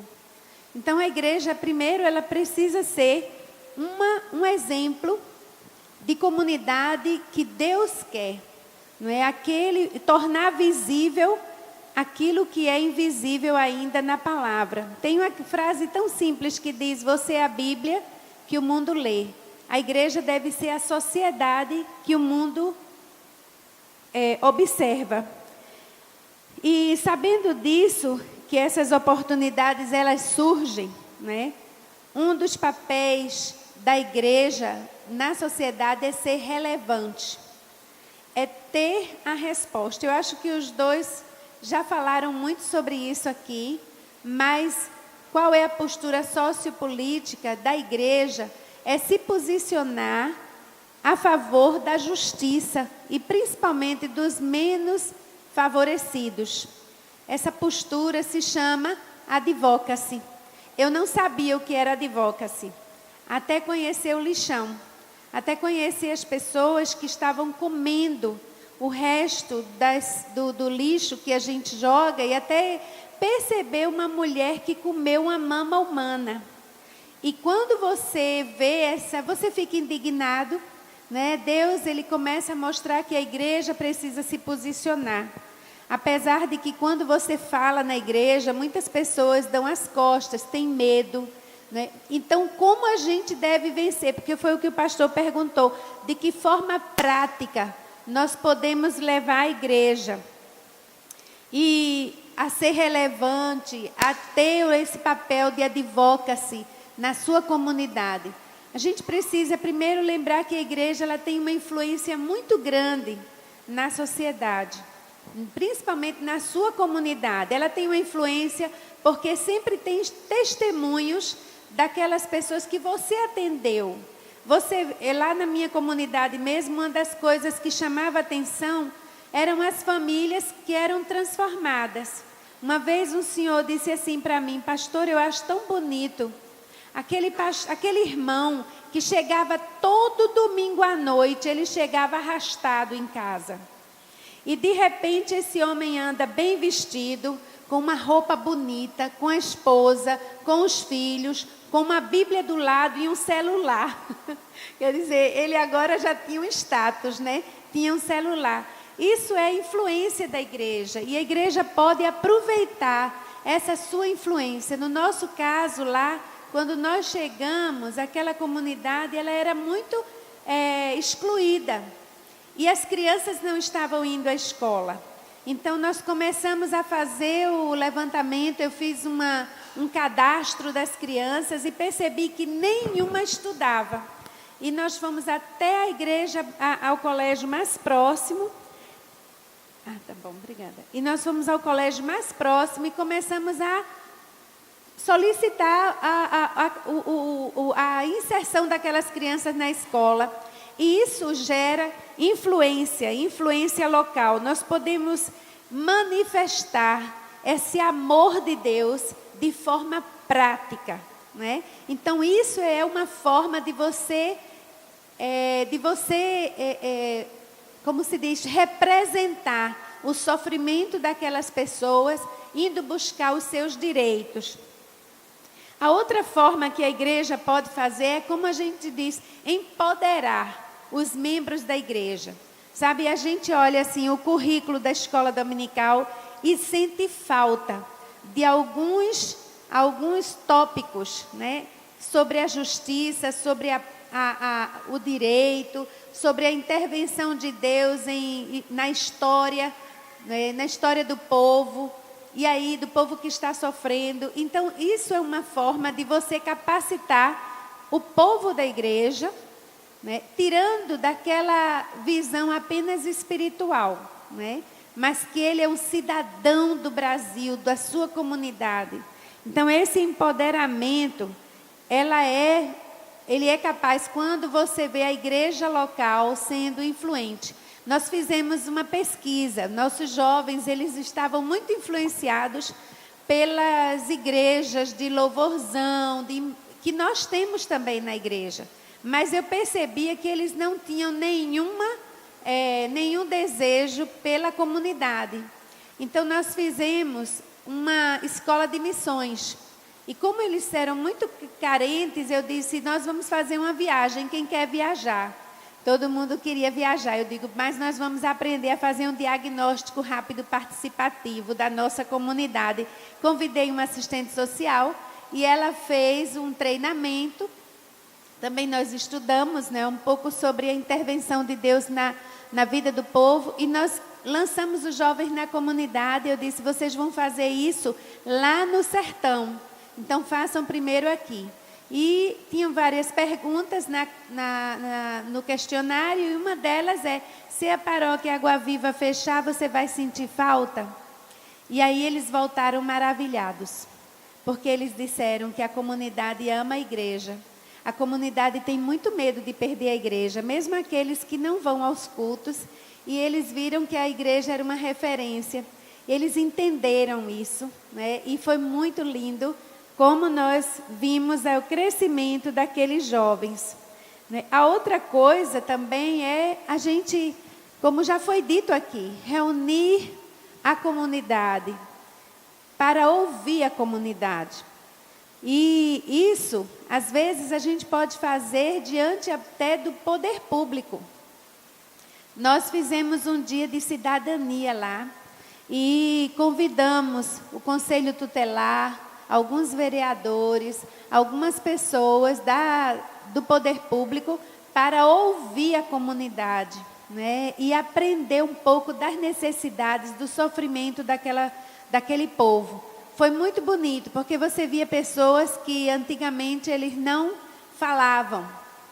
Então a igreja, primeiro, ela precisa ser um exemplo de comunidade que Deus quer, tornar visível aquilo que é invisível ainda na palavra. Tem uma frase tão simples que diz: você é a Bíblia que o mundo lê. A igreja deve ser a sociedade que o mundo observa. E sabendo disso, que essas oportunidades elas surgem, um dos papéis da igreja na sociedade é ser relevante, é ter a resposta. Eu acho que os dois já falaram muito sobre isso aqui, mas qual é a postura sociopolítica da igreja? É se posicionar a favor da justiça e principalmente dos menos favorecidos. Essa postura se chama advocacy. Eu não sabia o que era advocacy, até conhecer o lixão, até conhecer as pessoas que estavam comendo o resto do lixo que a gente joga, e até perceber uma mulher que comeu uma mama humana. E quando você vê você fica indignado, Deus, ele começa a mostrar que a igreja precisa se posicionar. Apesar de que quando você fala na igreja, muitas pessoas dão as costas, têm medo, Então, como a gente deve vencer? Porque foi o que o pastor perguntou, de que forma prática nós podemos levar a igreja e a ser relevante, a ter esse papel de advocacy na sua comunidade. A gente precisa primeiro lembrar que a igreja ela tem uma influência muito grande na sociedade, principalmente na sua comunidade. Ela tem uma influência porque sempre tem testemunhos daquelas pessoas que você atendeu. Lá na minha comunidade mesmo, uma das coisas que chamava atenção eram as famílias que eram transformadas. Uma vez um senhor disse assim para mim: pastor, eu acho tão bonito aquele irmão que chegava todo domingo à noite, ele chegava arrastado em casa. E de repente esse homem anda bem vestido, com uma roupa bonita, com a esposa, com os filhos, com uma Bíblia do lado e um celular. Quer dizer, ele agora já tinha um status, Tinha um celular. Isso é influência da igreja. E a igreja pode aproveitar essa sua influência. No nosso caso lá, quando nós chegamos, aquela comunidade ela era muito excluída. E as crianças não estavam indo à escola. Então, nós começamos a fazer o levantamento. Eu fiz um cadastro das crianças e percebi que nenhuma estudava. E nós fomos até a igreja, ao colégio mais próximo. Tá bom, obrigada. E nós fomos ao colégio mais próximo e começamos a solicitar a inserção daquelas crianças na escola. E isso gera influência local. Nós podemos manifestar esse amor de Deus de forma prática, Então, isso é uma forma de você, como se diz, representar o sofrimento daquelas pessoas, indo buscar os seus direitos. A outra forma que a igreja pode fazer é, como a gente diz, empoderar os membros da igreja. Sabe, a gente olha assim o currículo da escola dominical e sente falta de alguns tópicos, sobre a justiça, sobre o direito, sobre a intervenção de Deus na história, na história do povo. e aí do povo que está sofrendo. Então, isso é uma forma de você capacitar o povo da igreja, né, tirando daquela visão apenas espiritual, né, mas que ele é um cidadão do Brasil, da sua comunidade. Então, esse empoderamento, ele é capaz quando você vê a igreja local sendo influente. Nós fizemos uma pesquisa, nossos jovens, eles estavam muito influenciados pelas igrejas de louvorzão, que nós temos também na igreja. Mas eu percebia que eles não tinham nenhum desejo pela comunidade. Então, nós fizemos uma escola de missões. E como eles eram muito carentes, eu disse, nós vamos fazer uma viagem, quem quer viajar? Todo mundo queria viajar. Eu digo, mas nós vamos aprender a fazer um diagnóstico rápido participativo da nossa comunidade. Convidei uma assistente social e ela fez um treinamento. Também nós estudamos, né, um pouco sobre a intervenção de Deus na vida do povo. E nós lançamos os jovens na comunidade. Eu disse, vocês vão fazer isso lá no sertão. Então, façam primeiro aqui. E tinham várias perguntas no questionário, e uma delas é, se a paróquia Água Viva fechar, você vai sentir falta? E aí eles voltaram maravilhados, porque eles disseram que a comunidade ama a igreja. A comunidade tem muito medo de perder a igreja, mesmo aqueles que não vão aos cultos, e eles viram que a igreja era uma referência. Eles entenderam isso, né? E foi muito lindo como nós vimos o crescimento daqueles jovens. A outra coisa também é a gente, como já foi dito aqui, reunir a comunidade para ouvir a comunidade. E isso, às vezes, a gente pode fazer diante até do poder público. Nós fizemos um dia de cidadania lá e convidamos o Conselho Tutelar, alguns vereadores, algumas pessoas do poder público para ouvir a comunidade, né? E aprender um pouco das necessidades, do sofrimento daquele povo. Foi muito bonito, porque você via pessoas que antigamente eles não falavam,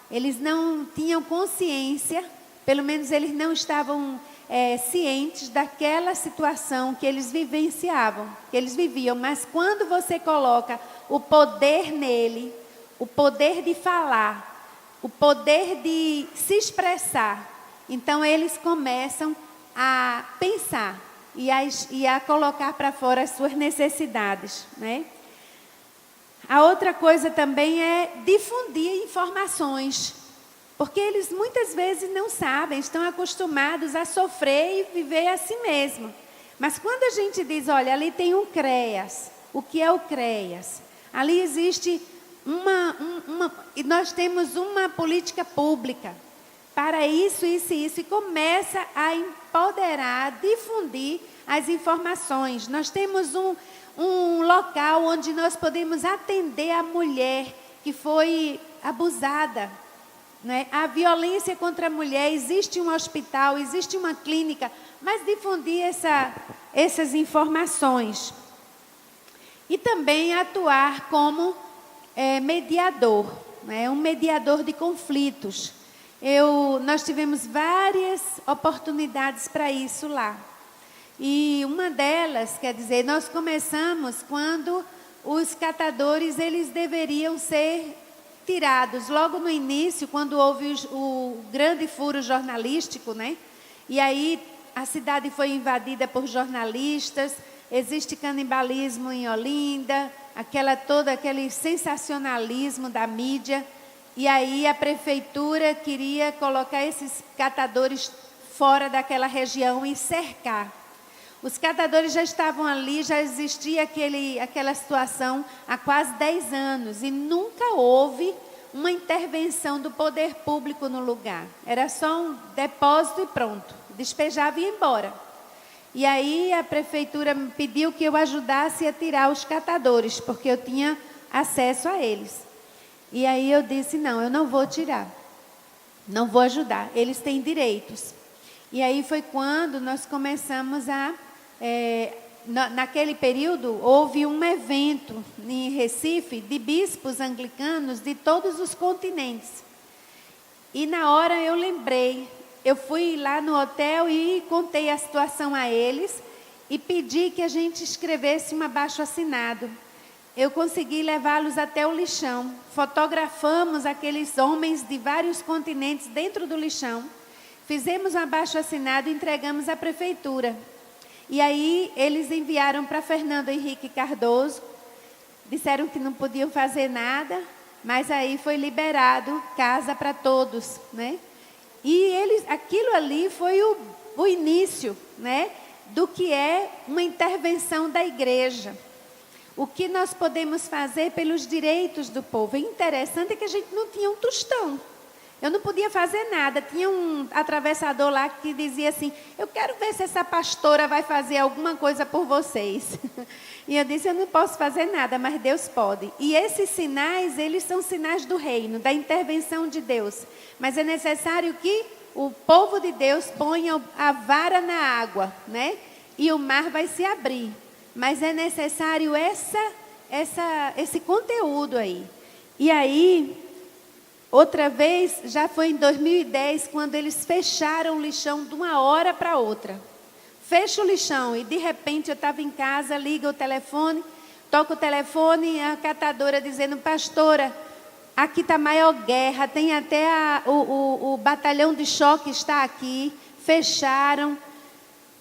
eles não tinham consciência, pelo menos eles não estavam cientes daquela situação que eles vivenciavam, que eles viviam. Mas quando você coloca o poder nele, o poder de falar, o poder de se expressar, então eles começam a pensar e a colocar para fora as suas necessidades, né? A outra coisa também é difundir informações. Porque eles muitas vezes não sabem, estão acostumados a sofrer e viver a si mesmo. Mas quando a gente diz, olha, ali tem um CREAS, o que é o CREAS? Ali existe e nós temos uma política pública para isso, isso e isso, e começa a empoderar, difundir as informações. Nós temos um local onde nós podemos atender a mulher que foi abusada, né? A violência contra a mulher, existe um hospital, existe uma clínica, mas difundir essas informações. E também atuar como mediador, né? Um mediador de conflitos. Nós tivemos várias oportunidades para isso lá. E uma delas, quer dizer, nós começamos quando os catadores, eles deveriam ser tirados logo no início, quando houve o grande furo jornalístico, né? E aí a cidade foi invadida por jornalistas, existe canibalismo em Olinda, aquele sensacionalismo da mídia, e aí a prefeitura queria colocar esses catadores fora daquela região e cercar. Os catadores já estavam ali, já existia aquela situação há quase 10 anos e nunca houve uma intervenção do poder público no lugar. Era só um depósito e pronto, despejava e ia embora. E aí a prefeitura me pediu que eu ajudasse a tirar os catadores, porque eu tinha acesso a eles. E aí eu disse, não, eu não vou tirar, não vou ajudar, eles têm direitos. E aí foi quando nós começamos a naquele período, houve um evento em Recife de bispos anglicanos de todos os continentes. E na hora eu lembrei, eu fui lá no hotel e contei a situação a eles e pedi que a gente escrevesse um abaixo-assinado. Eu consegui levá-los até o lixão. Fotografamos aqueles homens de vários continentes dentro do lixão. Fizemos um abaixo-assinado e entregamos à prefeitura. E aí eles enviaram para Fernando Henrique Cardoso. Disseram que não podiam fazer nada, mas aí foi liberado casa para todos, né? E aquilo ali foi o início, né, do que é uma intervenção da igreja. O que nós podemos fazer pelos direitos do povo. O interessante é que a gente não tinha um tostão. Eu não podia fazer nada. Tinha um atravessador lá que dizia assim, eu quero ver se essa pastora vai fazer alguma coisa por vocês. E eu disse, eu não posso fazer nada, mas Deus pode. E esses sinais, eles são sinais do reino, da intervenção de Deus. Mas é necessário que o povo de Deus ponha a vara na água, né? E o mar vai se abrir. Mas é necessário esse conteúdo aí. E aí, outra vez, já foi em 2010, quando eles fecharam o lixão de uma hora para outra. Fecha o lixão e de repente eu estava em casa, liga o telefone, toca o telefone e a catadora dizendo, pastora, aqui está a maior guerra, tem até o batalhão de choque está aqui, fecharam.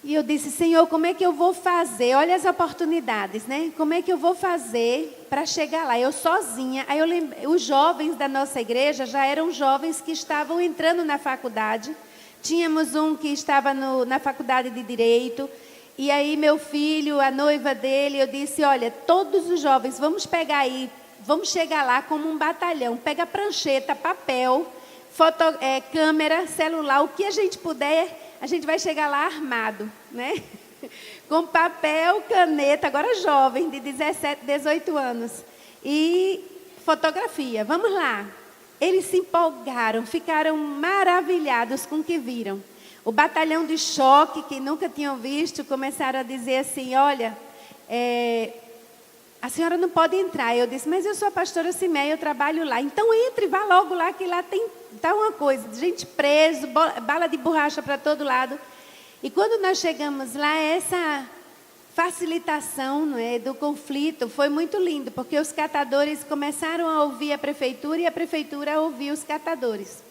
E eu disse, Senhor, como é que eu vou fazer? Olha as oportunidades, né? Como é que eu vou fazer para chegar lá? Eu sozinha. Aí eu lembrei, os jovens da nossa igreja já eram jovens que estavam entrando na faculdade. Tínhamos um que estava na faculdade de Direito. E aí meu filho, a noiva dele, eu disse, olha, todos os jovens, vamos pegar aí, vamos chegar lá como um batalhão. Pega prancheta, papel, câmera, celular, o que a gente puder. A gente vai chegar lá armado, né? Com papel, caneta, agora jovem, de 17, 18 anos. E fotografia. Vamos lá. Eles se empolgaram, ficaram maravilhados com o que viram. O batalhão de choque, que nunca tinham visto, começaram a dizer assim, olha, a senhora não pode entrar. Eu disse, mas eu sou a pastora Cimeia, eu trabalho lá. Então entre, vá logo lá, que lá está uma coisa, gente preso, bala de borracha para todo lado. E quando nós chegamos lá, essa facilitação, não é, do conflito foi muito lindo, porque os catadores começaram a ouvir a prefeitura e a prefeitura a ouvir os catadores.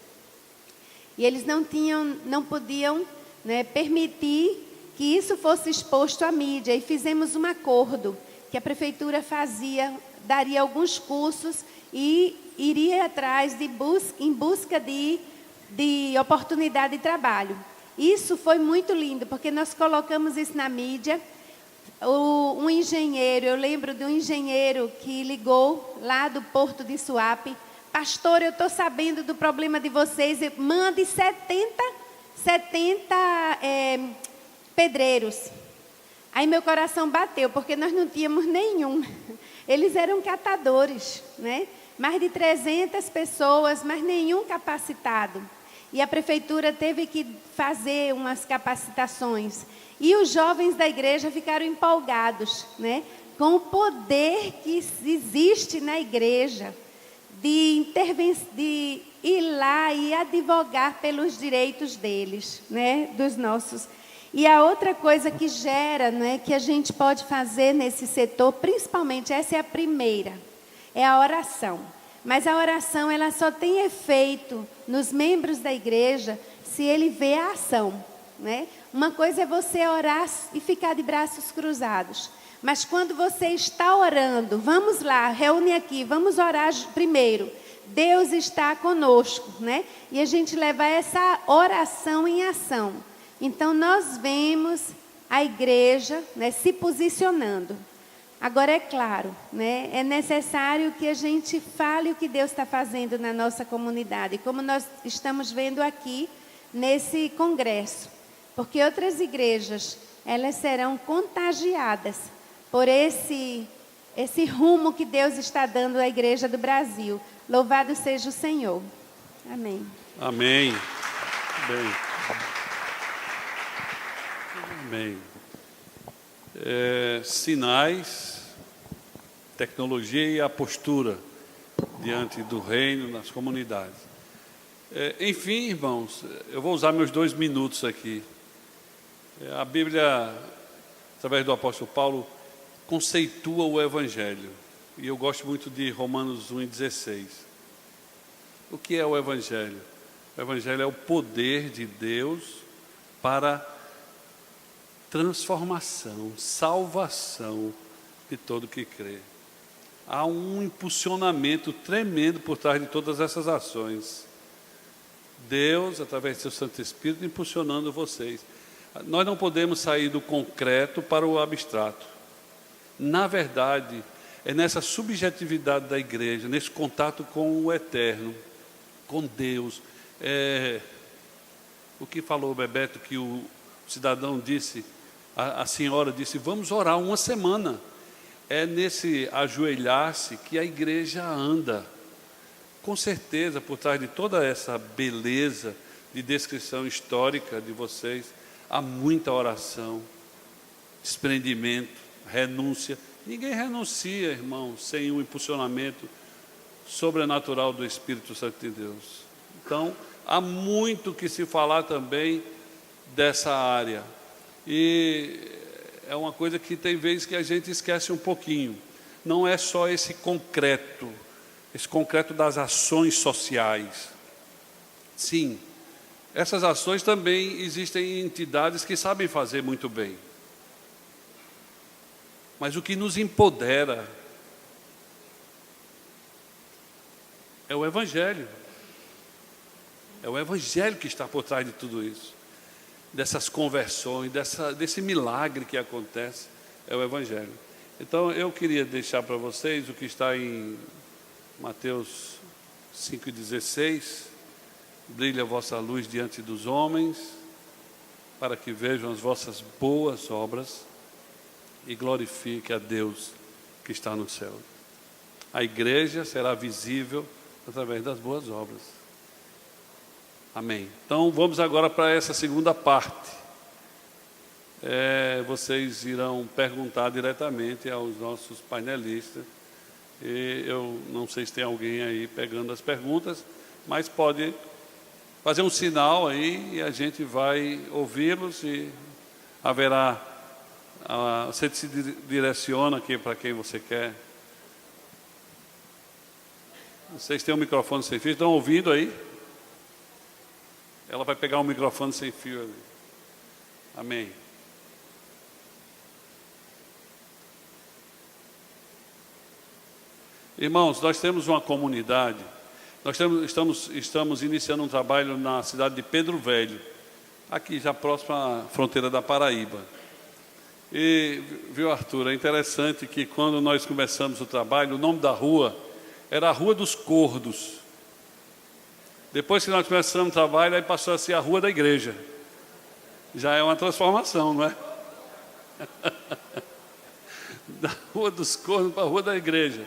E eles não podiam, né, permitir que isso fosse exposto à mídia. E fizemos um acordo que a prefeitura daria alguns cursos e iria atrás em busca de oportunidade de trabalho. Isso foi muito lindo, porque nós colocamos isso na mídia. Um engenheiro, eu lembro de um engenheiro que ligou lá do Porto de Suape. Pastor, eu estou sabendo do problema de vocês, mande 70 pedreiros. Aí meu coração bateu, porque nós não tínhamos nenhum. Eles eram catadores, né? Mais de 300 pessoas, mas nenhum capacitado. E a prefeitura teve que fazer umas capacitações. E os jovens da igreja ficaram empolgados, né? Com o poder que existe na igreja de ir lá e advogar pelos direitos deles, né? Dos nossos. E a outra coisa que gera, né, que a gente pode fazer nesse setor, principalmente, essa é a primeira, é a oração. Mas a oração, ela só tem efeito nos membros da igreja se ele vê a ação, né? Uma coisa é você orar e ficar de braços cruzados. Mas quando você está orando, vamos lá, reúne aqui, vamos orar primeiro. Deus está conosco, né? E a gente levar essa oração em ação. Então, nós vemos a igreja, né, se posicionando. Agora, é claro, né, é necessário que a gente fale o que Deus está fazendo na nossa comunidade, como nós estamos vendo aqui nesse congresso. Porque outras igrejas, elas serão contagiadas por esse rumo que Deus está dando à igreja do Brasil. Louvado seja o Senhor. Amém. Amém. Bem. Amém. sinais, tecnologia e a postura diante do reino nas comunidades. Enfim, irmãos, eu vou usar meus 2 minutos aqui. A Bíblia, através do apóstolo Paulo, conceitua o Evangelho. E eu gosto muito de Romanos 1,16. O que é o Evangelho? O Evangelho é o poder de Deus para transformação, salvação de todo que crê. Há um impulsionamento tremendo por trás de todas essas ações. Deus, através do seu Santo Espírito, impulsionando vocês. Nós não podemos sair do concreto para o abstrato. Na verdade, é nessa subjetividade da igreja, nesse contato com o eterno, com Deus. O que falou o Bebeto, que o cidadão disse, a senhora disse, vamos orar uma semana. É nesse ajoelhar-se que a igreja anda. Com certeza, por trás de toda essa beleza de descrição histórica de vocês, há muita oração, desprendimento, renúncia. Ninguém renuncia, irmão, sem um impulsionamento sobrenatural do Espírito Santo de Deus. Então, há muito que se falar também dessa área. E é uma coisa que tem vezes que a gente esquece um pouquinho. Não é só esse concreto das ações sociais. Sim, essas ações também existem em entidades que sabem fazer muito bem. Mas o que nos empodera é o Evangelho. É o Evangelho que está por trás de tudo isso. Dessas conversões, desse milagre que acontece, é o Evangelho. Então, eu queria deixar para vocês o que está em Mateus 5,16. Brilha a vossa luz diante dos homens, para que vejam as vossas boas obras e glorifique a Deus que está no céu. A igreja será visível através das boas obras. Amém. Então vamos agora para essa segunda parte. Vocês irão perguntar diretamente aos nossos painelistas. E eu não sei se tem alguém aí pegando as perguntas, mas pode fazer um sinal aí e a gente vai ouvi-los e haverá. Você se direciona aqui para quem você quer. Vocês têm um microfone sem fio, estão ouvindo aí? Ela vai pegar um microfone sem fio ali. Amém. Irmãos, nós temos uma comunidade. Nós estamos iniciando um trabalho na cidade de Pedro Velho, aqui já próximo à fronteira da Paraíba. E, viu, Arthur, é interessante que quando nós começamos o trabalho, o nome da rua era a Rua dos Cordos. Depois que nós começamos o trabalho, aí passou a ser a Rua da Igreja. Já é uma transformação, não é? Da Rua dos Cordos para a Rua da Igreja.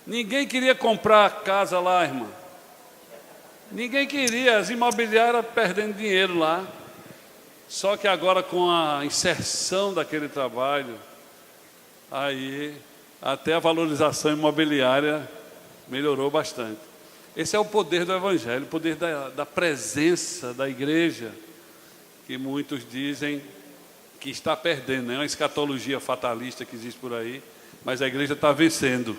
Ninguém queria comprar casa lá, irmã. Ninguém queria, as imobiliárias perdendo dinheiro lá. Só que agora, com a inserção daquele trabalho, aí até a valorização imobiliária melhorou bastante. Esse é o poder do Evangelho, o poder da presença da igreja, que muitos dizem que está perdendo, né? É uma escatologia fatalista que existe por aí, mas a igreja está vencendo.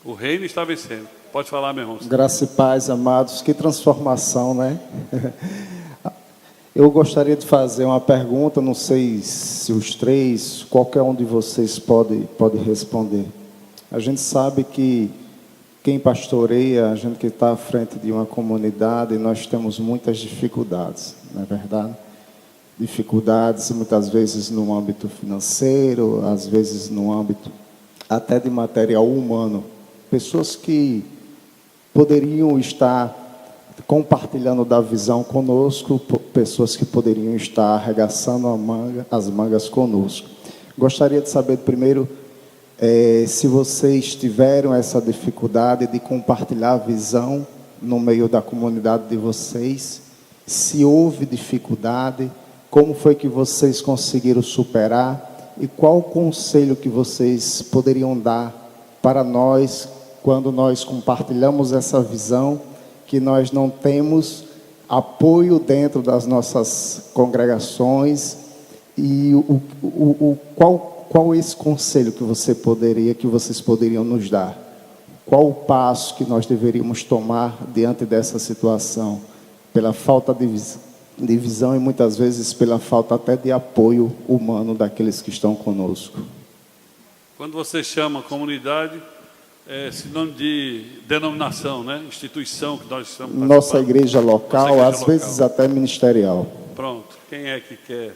O reino está vencendo. Pode falar, meu irmão. Graça e paz, amados. Que transformação, né? Eu gostaria de fazer uma pergunta, não sei se os três, qualquer um de vocês pode responder. A gente sabe que quem pastoreia, a gente que está à frente de uma comunidade, nós temos muitas dificuldades, não é verdade? Dificuldades muitas vezes no âmbito financeiro, às vezes no âmbito até de material humano. Pessoas que poderiam estar compartilhando da visão conosco, pessoas que poderiam estar arregaçando as mangas conosco. Gostaria de saber primeiro se vocês tiveram essa dificuldade de compartilhar a visão no meio da comunidade de vocês, se houve dificuldade, como foi que vocês conseguiram superar e qual o conselho que vocês poderiam dar para nós quando nós compartilhamos essa visão que nós não temos apoio dentro das nossas congregações, e qual esse conselho que vocês poderiam nos dar? Qual o passo que nós deveríamos tomar diante dessa situação? Pela falta de visão e muitas vezes pela falta até de apoio humano daqueles que estão conosco. Quando você chama comunidade, é sinônimo de denominação, né? Instituição que nós estamos participando. Nossa igreja local, Nossa igreja às local. vezes até ministerial. Pronto, quem é que quer?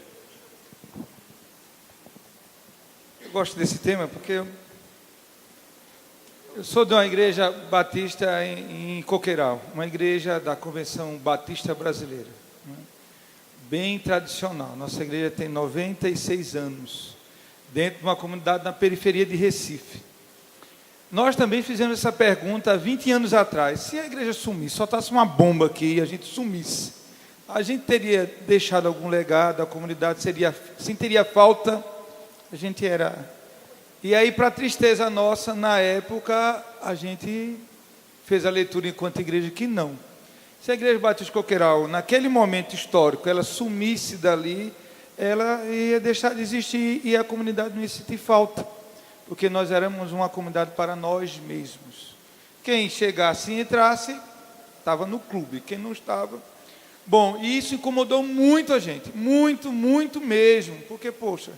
Eu gosto desse tema porque eu sou de uma igreja batista em Coqueiral, uma igreja da Convenção Batista Brasileira, né? Bem tradicional. Nossa igreja tem 96 anos, dentro de uma comunidade na periferia de Recife. Nós também fizemos essa pergunta há 20 anos atrás. Se a igreja sumisse, soltasse uma bomba aqui e a gente sumisse, a gente teria deixado algum legado, a comunidade sentiria falta, a gente era... E aí, para tristeza nossa, na época, a gente fez a leitura enquanto igreja que não. Se a Igreja Batista Coqueiral, naquele momento histórico, ela sumisse dali, ela ia deixar de existir e a comunidade não ia sentir falta, porque nós éramos uma comunidade para nós mesmos. Quem chegasse e entrasse, estava no clube. Quem não estava... Bom, e isso incomodou muito a gente, muito, muito mesmo, porque, poxa,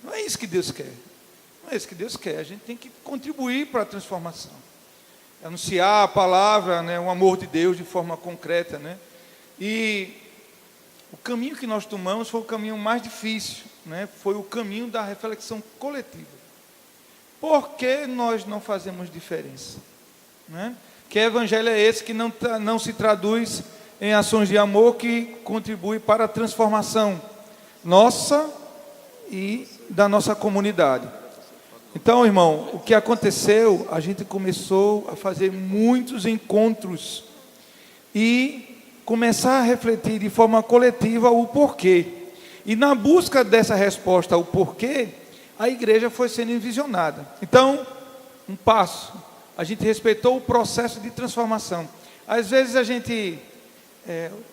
não é isso que Deus quer. Não é isso que Deus quer. A gente tem que contribuir para a transformação. Anunciar a palavra, né, o amor de Deus de forma concreta, né? E o caminho que nós tomamos foi o caminho mais difícil, né? Foi o caminho da reflexão coletiva. Por que nós não fazemos diferença, né? Que evangelho é esse que não se traduz em ações de amor que contribuem para a transformação nossa e da nossa comunidade? Então, irmão, o que aconteceu, a gente começou a fazer muitos encontros e começar a refletir de forma coletiva o porquê. E na busca dessa resposta ao porquê, a igreja foi sendo envisionada. Então, um passo, a gente respeitou o processo de transformação. Às vezes a gente,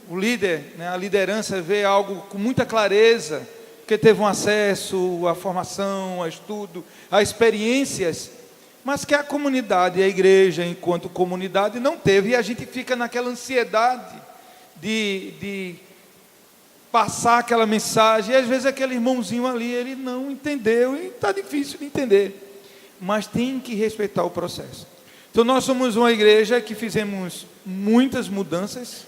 o líder, né, a liderança vê algo com muita clareza, porque teve um acesso à formação, a estudo, a experiências, mas que a comunidade, a igreja, enquanto comunidade, não teve, e a gente fica naquela ansiedade de passar aquela mensagem, e às vezes aquele irmãozinho ali, ele não entendeu, e está difícil de entender, mas tem que respeitar o processo. Então nós somos uma igreja que fizemos muitas mudanças,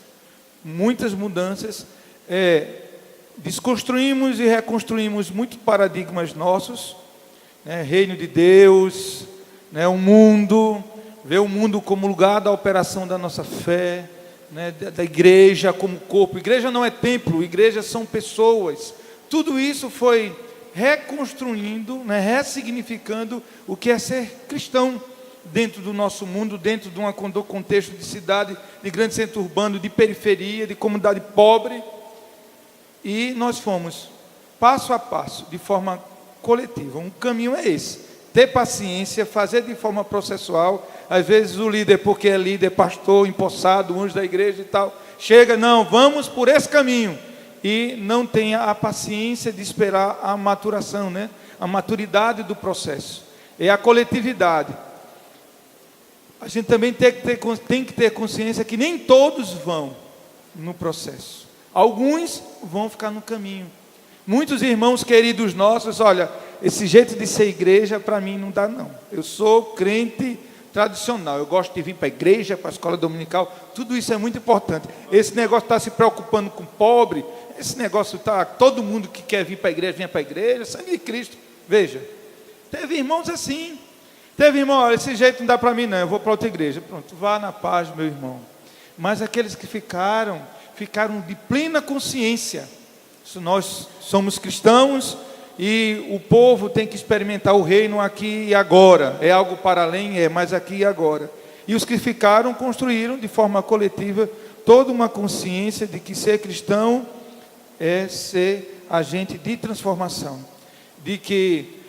desconstruímos e reconstruímos muitos paradigmas nossos, né? Reino de Deus, né? O mundo, ver o mundo como lugar da operação da nossa fé, né? Da igreja como corpo. Igreja não é templo, igreja são pessoas. Tudo isso foi reconstruindo, né? Ressignificando o que é ser cristão dentro do nosso mundo, dentro de um contexto de cidade, de grande centro urbano, de periferia, de comunidade pobre. E nós fomos passo a passo, de forma coletiva. Um caminho é esse: ter paciência, fazer de forma processual. Às vezes o líder, porque é líder, pastor, empossado, anjo da igreja e tal, chega, não, vamos por esse caminho, e não tem a paciência de esperar a maturação, né? A maturidade do processo. É a coletividade. A gente também tem que ter consciência que nem todos vão no processo. Alguns vão ficar no caminho. Muitos irmãos queridos nossos, olha, esse jeito de ser igreja para mim não dá não. Eu sou crente tradicional, eu gosto de vir para a igreja, para a escola dominical, tudo isso é muito importante. Esse negócio está se preocupando com o pobre, esse negócio está, todo mundo que quer vir para a igreja, venha para a igreja, sangue de Cristo. Veja, teve irmãos assim, teve irmão, olha, esse jeito não dá para mim não, eu vou para outra igreja. Pronto, vá na paz, meu irmão. Mas aqueles que ficaram de plena consciência. Nós somos cristãos e o povo tem que experimentar o reino aqui e agora. É algo para além, mas aqui e agora. E os que ficaram construíram de forma coletiva toda uma consciência de que ser cristão é ser agente de transformação. de que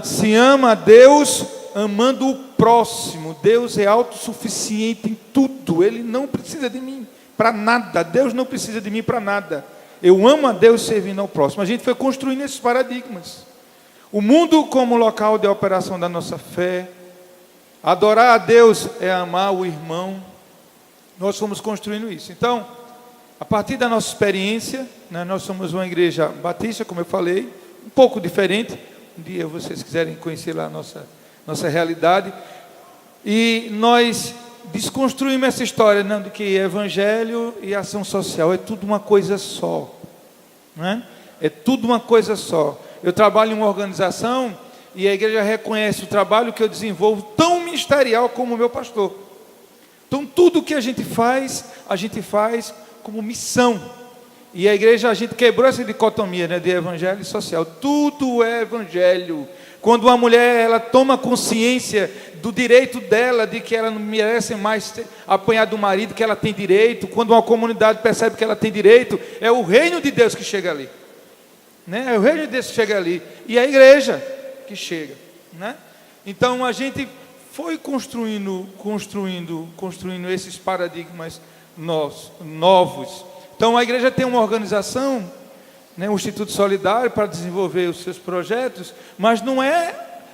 se ama a Deus amando o próximo. Deus é autossuficiente em tudo, Ele não precisa de mim para nada, Deus não precisa de mim para nada. Eu amo a Deus servindo ao próximo. A gente foi construindo esses paradigmas. O mundo como local de operação da nossa fé, adorar a Deus é amar o irmão. Nós fomos construindo isso. Então, a partir da nossa experiência, né, nós somos uma igreja batista, como eu falei, um pouco diferente. Um dia vocês quiserem conhecer lá a nossa realidade. E nós desconstruímos essa história, não, de que evangelho e ação social é tudo uma coisa só. Né? É tudo uma coisa só. Eu trabalho em uma organização e a igreja reconhece o trabalho que eu desenvolvo tão ministerial como o meu pastor. Então tudo que a gente faz como missão. E a igreja, a gente quebrou essa dicotomia, né, de evangelho e social. Tudo é evangelho. Quando uma mulher ela toma consciência do direito dela, de que ela não merece mais apanhar do marido, que ela tem direito. Quando uma comunidade percebe que ela tem direito, é o reino de Deus que chega ali. Né? É o reino de Deus que chega ali. E a igreja que chega. Né? Então a gente foi construindo esses paradigmas novos. Então a igreja tem uma organização, né, um Instituto Solidário para desenvolver os seus projetos, mas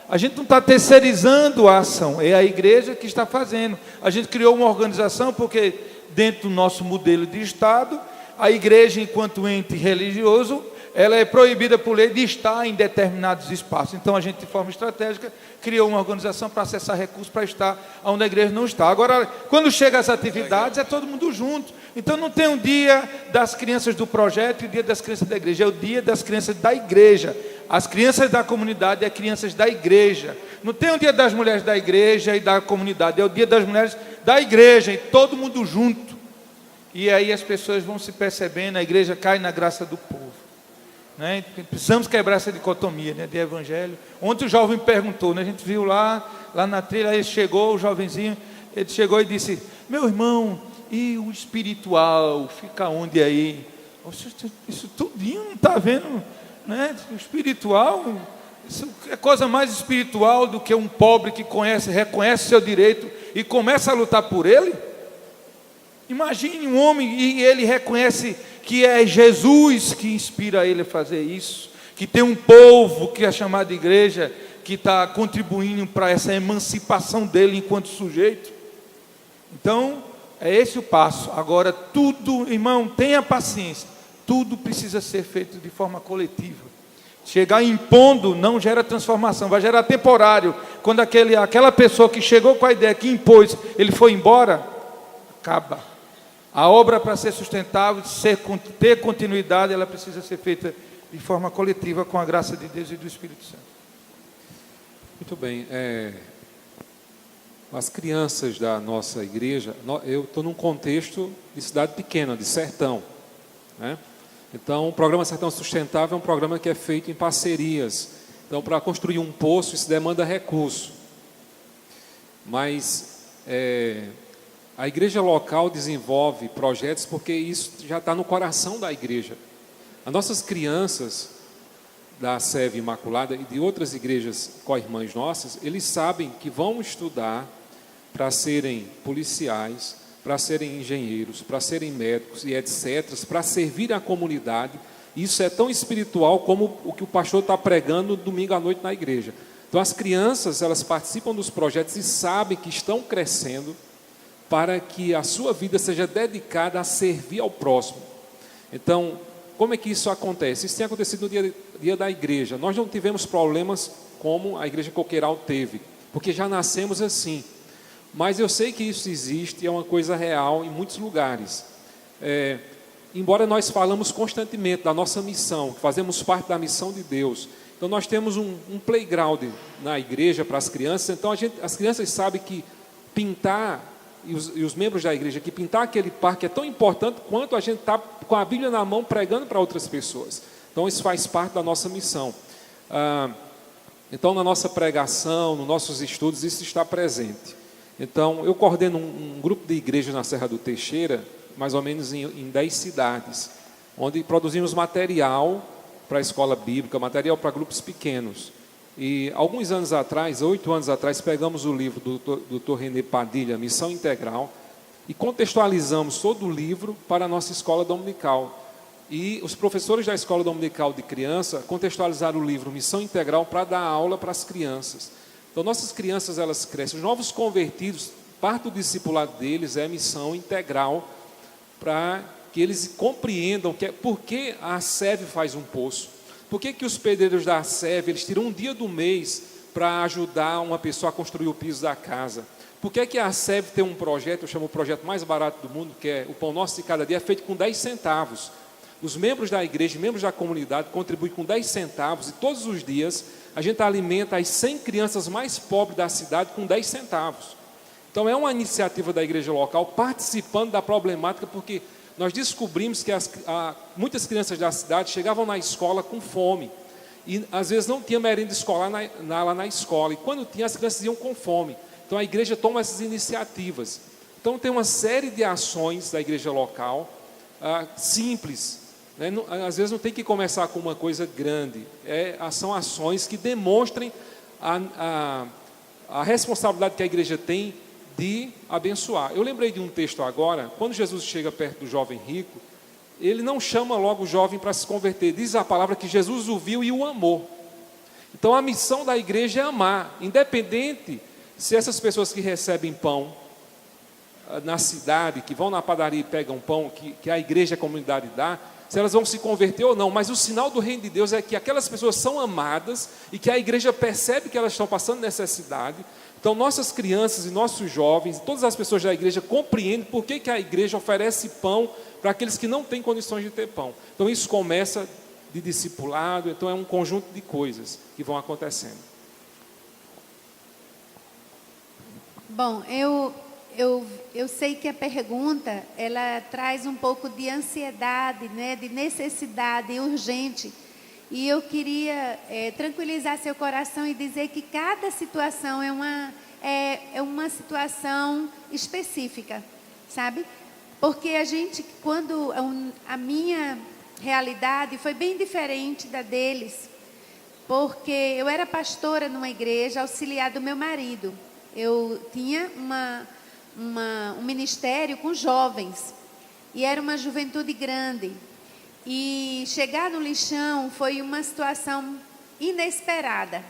a gente não está terceirizando a ação, é a igreja que está fazendo. A gente criou uma organização porque dentro do nosso modelo de Estado, a igreja enquanto ente religioso, ela é proibida por lei de estar em determinados espaços. Então a gente, de forma estratégica, criou uma organização para acessar recursos para estar onde a igreja não está. Agora, quando chega as atividades, é todo mundo junto. Então não tem um dia das crianças do projeto e o dia das crianças da igreja, é o dia das crianças da igreja. As crianças da comunidade é crianças da igreja. Não tem o dia das mulheres da igreja e da comunidade, é o dia das mulheres da igreja, e todo mundo junto. E aí as pessoas vão se percebendo, a igreja cai na graça do povo. Né? Precisamos quebrar essa dicotomia, né, de evangelho. Ontem o jovem perguntou, né, a gente viu lá na trilha, aí chegou o jovenzinho, ele chegou e disse: meu irmão, e o espiritual fica onde aí? Isso tudinho não está vendo, né? O espiritual, isso é coisa mais espiritual do que um pobre que reconhece seu direito e começa a lutar por ele. Imagine um homem e ele reconhece que é Jesus que inspira ele a fazer isso, que tem um povo que é chamado de igreja, que está contribuindo para essa emancipação dele enquanto sujeito. Então, é esse o passo. Agora, tudo, irmão, tenha paciência, tudo precisa ser feito de forma coletiva. Chegar impondo não gera transformação, vai gerar temporário. Quando aquela pessoa que chegou com a ideia, que impôs, ele foi embora, acaba. A obra, para ser sustentável, ter continuidade, ela precisa ser feita de forma coletiva, com a graça de Deus e do Espírito Santo. Muito bem. As crianças da nossa igreja, eu estou num contexto de cidade pequena, de sertão, né? Então, o programa Sertão Sustentável é um programa que é feito em parcerias. Então, para construir um poço, isso demanda recurso. Mas a igreja local desenvolve projetos porque isso já está no coração da igreja. As nossas crianças da Seve Imaculada e de outras igrejas co-irmãs nossas, eles sabem que vão estudar para serem policiais, para serem engenheiros, para serem médicos e etc., para servir a comunidade. Isso é tão espiritual como o que o pastor está pregando domingo à noite na igreja. Então as crianças, elas participam dos projetos e sabem que estão crescendo para que a sua vida seja dedicada a servir ao próximo. Então, como é que isso acontece? Isso tem acontecido no dia da igreja. Nós não tivemos problemas como a igreja Coqueiral teve, porque já nascemos assim. Mas eu sei que isso existe, é uma coisa real em muitos lugares. Embora nós falamos constantemente da nossa missão, que fazemos parte da missão de Deus. Então nós temos um playground na igreja para as crianças. Então as crianças sabem que pintar, e os membros da igreja, que pintar aquele parque é tão importante quanto a gente está com a Bíblia na mão pregando para outras pessoas. Então isso faz parte da nossa missão. Então na nossa pregação, nos nossos estudos, isso está presente. Então eu coordeno um grupo de igrejas na Serra do Teixeira, mais ou menos em 10 cidades, onde produzimos material para a escola bíblica, material para grupos pequenos. E alguns anos atrás, 8 anos atrás, pegamos o livro do Dr. René Padilha, Missão Integral, e contextualizamos todo o livro para a nossa escola dominical. E os professores da escola dominical de criança contextualizaram o livro Missão Integral para dar aula para as crianças. Então, nossas crianças, elas crescem. Os novos convertidos, parte do discipulado deles é missão integral, para que eles compreendam por que a ASEV faz um poço. Por que os pedreiros da ASEV, eles tiram um dia do mês para ajudar uma pessoa a construir o piso da casa? Por que a ASEV tem um projeto, eu chamo o projeto mais barato do mundo, que é o Pão Nosso de Cada Dia, feito com 10 centavos. Os membros da igreja, membros da comunidade, contribuem com 10 centavos e todos os dias a gente alimenta as 100 crianças mais pobres da cidade com 10 centavos. Então é uma iniciativa da igreja local participando da problemática, porque nós descobrimos que muitas crianças da cidade chegavam na escola com fome e às vezes não tinha merenda escolar lá na escola, e quando tinha, as crianças iam com fome. Então a igreja toma essas iniciativas. Então tem uma série de ações da igreja local, simples, né? Às vezes não tem que começar com uma coisa grande, são ações que demonstrem a responsabilidade que a igreja tem de abençoar. Eu lembrei de um texto agora, quando Jesus chega perto do jovem rico, ele não chama logo o jovem para se converter, diz a palavra que Jesus o viu e o amou. Então a missão da igreja é amar, independente se essas pessoas que recebem pão na cidade, que vão na padaria e pegam pão, que a igreja, a comunidade dá, se elas vão se converter ou não, mas o sinal do reino de Deus é que aquelas pessoas são amadas e que a igreja percebe que elas estão passando necessidade. Então nossas crianças e nossos jovens, todas as pessoas da igreja compreendem por que a igreja oferece pão para aqueles que não têm condições de ter pão. Então isso começa de discipulado, então é um conjunto de coisas que vão acontecendo. Bom, eu sei que a pergunta, ela traz um pouco de ansiedade, né, de necessidade urgente. E eu queria tranquilizar seu coração e dizer que cada situação é uma situação específica, sabe? Porque quando a minha realidade foi bem diferente da deles, porque eu era pastora numa igreja, auxiliar do meu marido. Eu tinha um ministério com jovens, e era uma juventude grande. E chegar no lixão foi uma situação inesperada.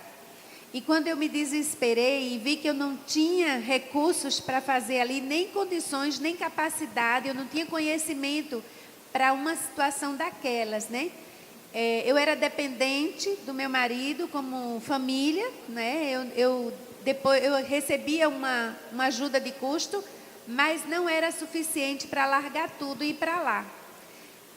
E quando eu me desesperei e vi que eu não tinha recursos para fazer ali, nem condições, nem capacidade, eu não tinha conhecimento para uma situação daquelas, né? Eu era dependente do meu marido como família, né? Depois eu recebia uma ajuda de custo, mas não era suficiente para largar tudo e ir para lá.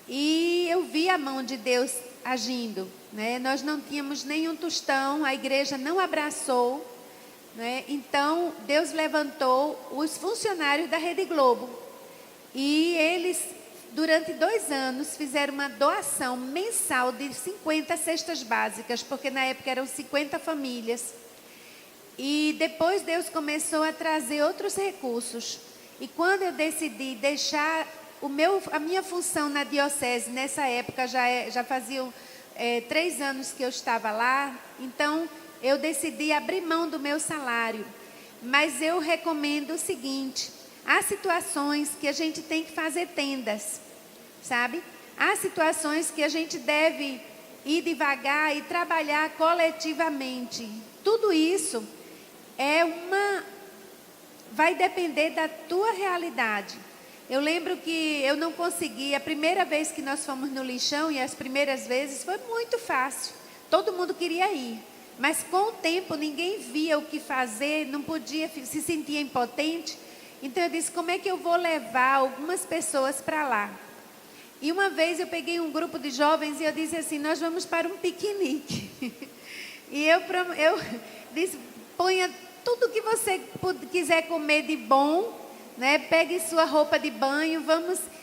E eu vi a mão de Deus agindo, né? Nós não tínhamos nenhum tostão, a igreja não abraçou, né? Então Deus levantou os funcionários da Rede Globo, e eles durante 2 anos fizeram uma doação mensal de 50 cestas básicas, porque na época eram 50 famílias. E depois Deus começou a trazer outros recursos. E quando eu decidi deixar a minha função na diocese, nessa época já faziam 3 anos que eu estava lá, então eu decidi abrir mão do meu salário. Mas eu recomendo o seguinte: há situações que a gente tem que fazer tendas, sabe? Há situações que a gente deve ir devagar e trabalhar coletivamente. Tudo isso vai depender da tua realidade. Eu lembro que eu não consegui, a primeira vez que nós fomos no lixão, e as primeiras vezes foi muito fácil, todo mundo queria ir, mas com o tempo ninguém via o que fazer, não podia, se sentia impotente. Então eu disse: como é que eu vou levar algumas pessoas para lá? E uma vez eu peguei um grupo de jovens e eu disse assim: nós vamos para um piquenique. E eu disse: ponha tudo que você quiser comer de bom, né? Pegue sua roupa de banho,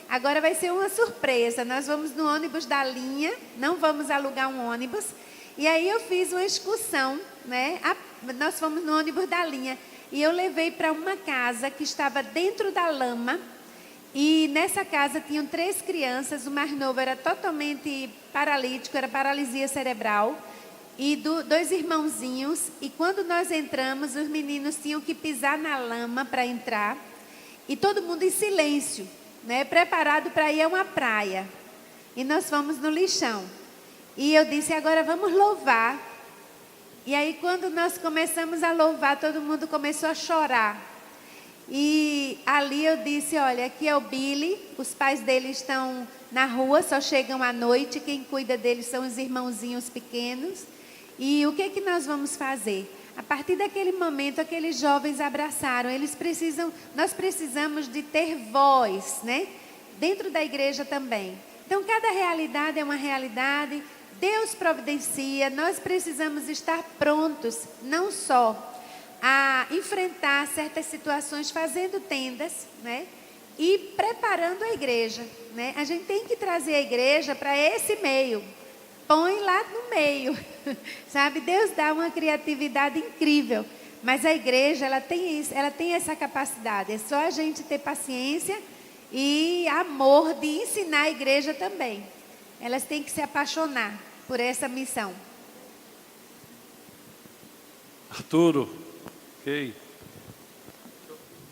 agora vai ser uma surpresa, nós vamos no ônibus da linha, não vamos alugar um ônibus. E aí eu fiz uma excursão, né? Nós fomos no ônibus da linha, e eu levei para uma casa que estava dentro da lama, E nessa casa tinham 3 crianças, o mais novo era totalmente paralítico, era paralisia cerebral, e 2 irmãozinhos. E quando nós entramos, os meninos tinham que pisar na lama para entrar, e todo mundo em silêncio, né, preparado para ir a uma praia. E nós fomos no lixão. E eu disse, agora vamos louvar. E aí quando nós começamos a louvar, todo mundo começou a chorar. E ali eu disse, olha, aqui é o Billy, os pais dele estão na rua, só chegam à noite, quem cuida deles são os irmãozinhos pequenos. E o que nós vamos fazer? A partir daquele momento, aqueles jovens abraçaram, nós precisamos de ter voz, né? Dentro da igreja também. Então, cada realidade é uma realidade, Deus providencia, nós precisamos estar prontos, não só a enfrentar certas situações fazendo tendas, né? E preparando a igreja, né? A gente tem que trazer a igreja para esse meio. Põe lá no meio, sabe? Deus dá uma criatividade incrível, mas a igreja ela tem essa capacidade. É só a gente ter paciência e amor de ensinar a igreja também. Elas têm que se apaixonar por essa missão. Arturo, ok.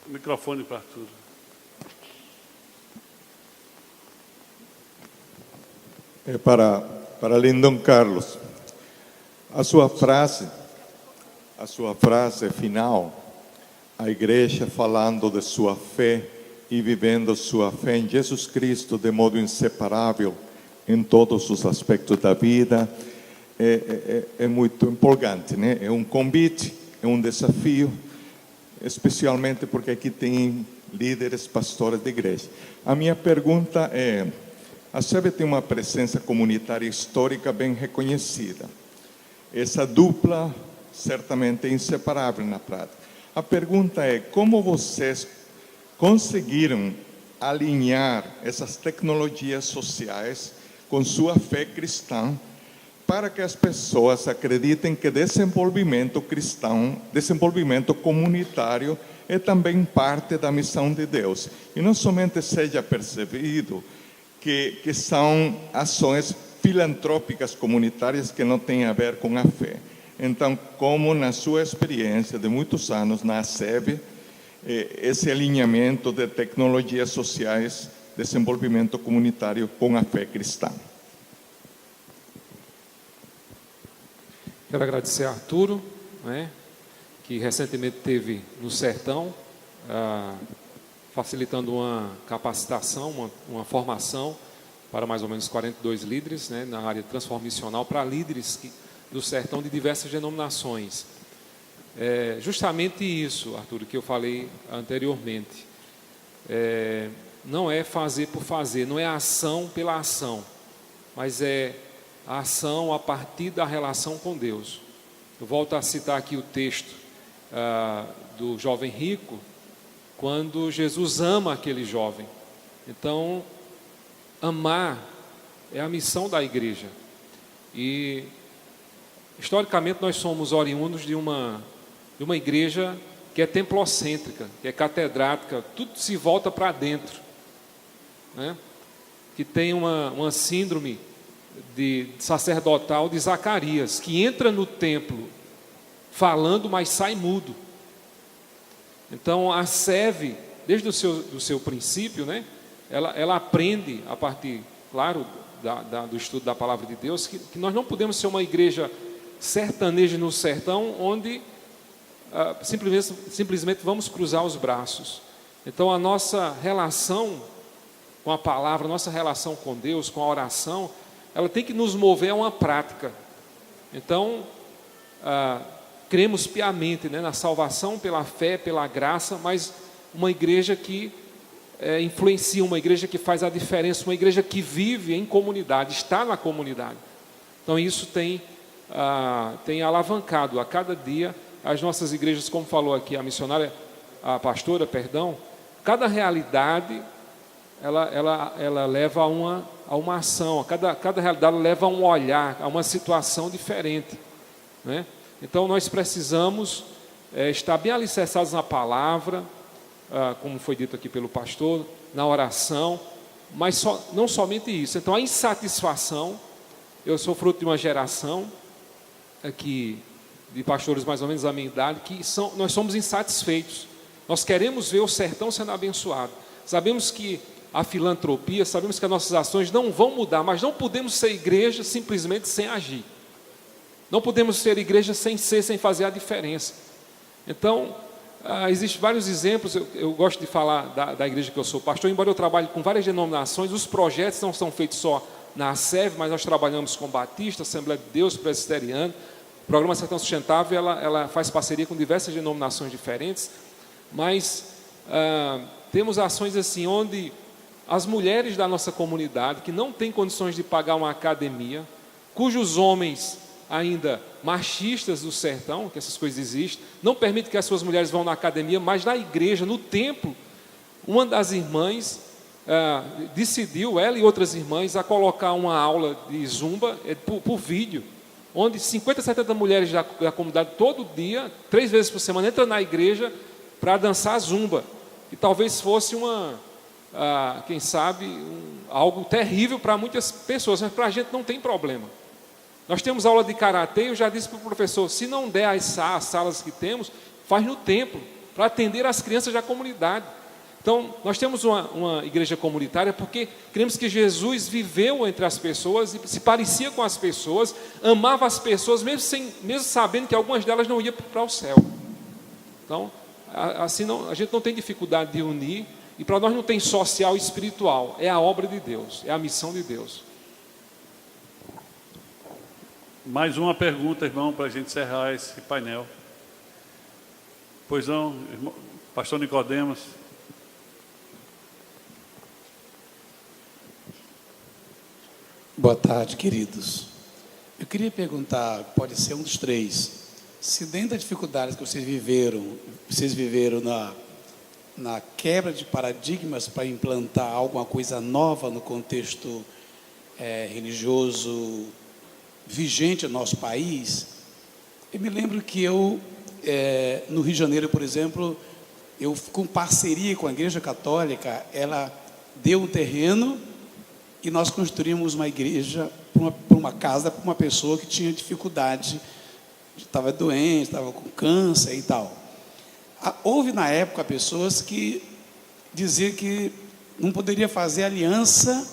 O microfone para Arturo. É para Lindon Carlos. A sua frase final, a igreja falando de sua fé e vivendo sua fé em Jesus Cristo de modo inseparável em todos os aspectos da vida, é muito empolgante, né? É um convite, é um desafio, especialmente porque aqui tem líderes, pastores de igreja. A minha pergunta é: a SEB tem uma presença comunitária histórica bem reconhecida. Essa dupla certamente é inseparável na prática. A pergunta é: como vocês conseguiram alinhar essas tecnologias sociais com sua fé cristã, para que as pessoas acreditem que desenvolvimento cristão, desenvolvimento comunitário, é também parte da missão de Deus? E não somente seja percebido que são ações filantrópicas comunitárias que não têm a ver com a fé. Então, como na sua experiência de muitos anos na SEB, esse alinhamento de tecnologias sociais, desenvolvimento comunitário com a fé cristã? Quero agradecer a Arturo, né, que recentemente esteve no Sertão, facilitando uma capacitação, uma formação para mais ou menos 42 líderes, né, na área transformacional, para líderes do Sertão de diversas denominações. Justamente isso, Arturo, que eu falei anteriormente. Não é fazer por fazer, não é ação pela ação, mas é a ação a partir da relação com Deus. Eu volto a citar aqui o texto do jovem rico, quando Jesus ama aquele jovem. Então, amar é a missão da igreja. E, historicamente, nós somos oriundos de uma igreja que é templocêntrica, que é catedrática, tudo se volta para dentro, né? Que tem uma síndrome sacerdotal de Zacarias, que entra no templo falando, mas sai mudo. Então, a SEV, desde o seu princípio, né, ela aprende, a partir, claro, do estudo da palavra de Deus, que nós não podemos ser uma igreja sertaneja no sertão, onde simplesmente vamos cruzar os braços. Então, a nossa relação com a palavra, a nossa relação com Deus, com a oração, ela tem que nos mover a uma prática. Então, cremos piamente, né, na salvação pela fé, pela graça, mas uma igreja que influencia, uma igreja que faz a diferença, uma igreja que vive em comunidade, está na comunidade. Então isso tem alavancado a cada dia as nossas igrejas, como falou aqui a pastora, cada realidade ela leva a uma ação, cada realidade leva a um olhar, a uma situação diferente, né? Então nós precisamos estar bem alicerçados na palavra, como foi dito aqui pelo pastor, na oração, mas não somente isso. Então, a insatisfação, eu sou fruto de uma geração aqui, de pastores mais ou menos da minha idade, nós somos insatisfeitos. Nós queremos ver o sertão sendo abençoado. Sabemos que a filantropia, sabemos que as nossas ações não vão mudar, mas não podemos ser igreja simplesmente sem agir. Não podemos ser igreja sem fazer a diferença. Então, existem vários exemplos. Eu gosto de falar da igreja que eu sou pastor, embora eu trabalhe com várias denominações, os projetos não são feitos só na ASEV, mas nós trabalhamos com Batista, Assembleia de Deus, Presbiteriano. O Programa Sertão Sustentável, ela faz parceria com diversas denominações diferentes, mas temos ações assim, onde as mulheres da nossa comunidade, que não têm condições de pagar uma academia, cujos homens ainda machistas do sertão, que essas coisas existem, não permitem que as suas mulheres vão na academia, mas na igreja, no templo, uma das irmãs decidiu, ela e outras irmãs, a colocar uma aula de zumba por vídeo, onde 50, 70 mulheres da comunidade, todo dia, 3 vezes por semana, entram na igreja para dançar zumba. E talvez fosse quem sabe, algo terrível para muitas pessoas, mas para a gente não tem problema. Nós temos aula de karatê, eu já disse para o professor, se não der as salas que temos, faz no templo, para atender as crianças da comunidade. Então, nós temos uma igreja comunitária porque cremos que Jesus viveu entre as pessoas e se parecia com as pessoas, amava as pessoas, mesmo sabendo que algumas delas não iam para o céu. Então, assim a gente não tem dificuldade de unir, e para nós não tem social e espiritual, é a obra de Deus, é a missão de Deus. Mais uma pergunta, irmão, para a gente encerrar esse painel. Pois não, irmão, pastor Nicodemos. Boa tarde, queridos. Eu queria perguntar, pode ser um dos três, se dentro das dificuldades que vocês viveram na quebra de paradigmas para implantar alguma coisa nova no contexto religioso vigente no nosso país. Eu me lembro que no Rio de Janeiro, por exemplo, eu com parceria com a Igreja Católica, ela deu um terreno e nós construímos uma igreja para uma casa, para uma pessoa que tinha dificuldade, estava doente, estava com câncer e tal. Houve na época pessoas que diziam que não poderia fazer aliança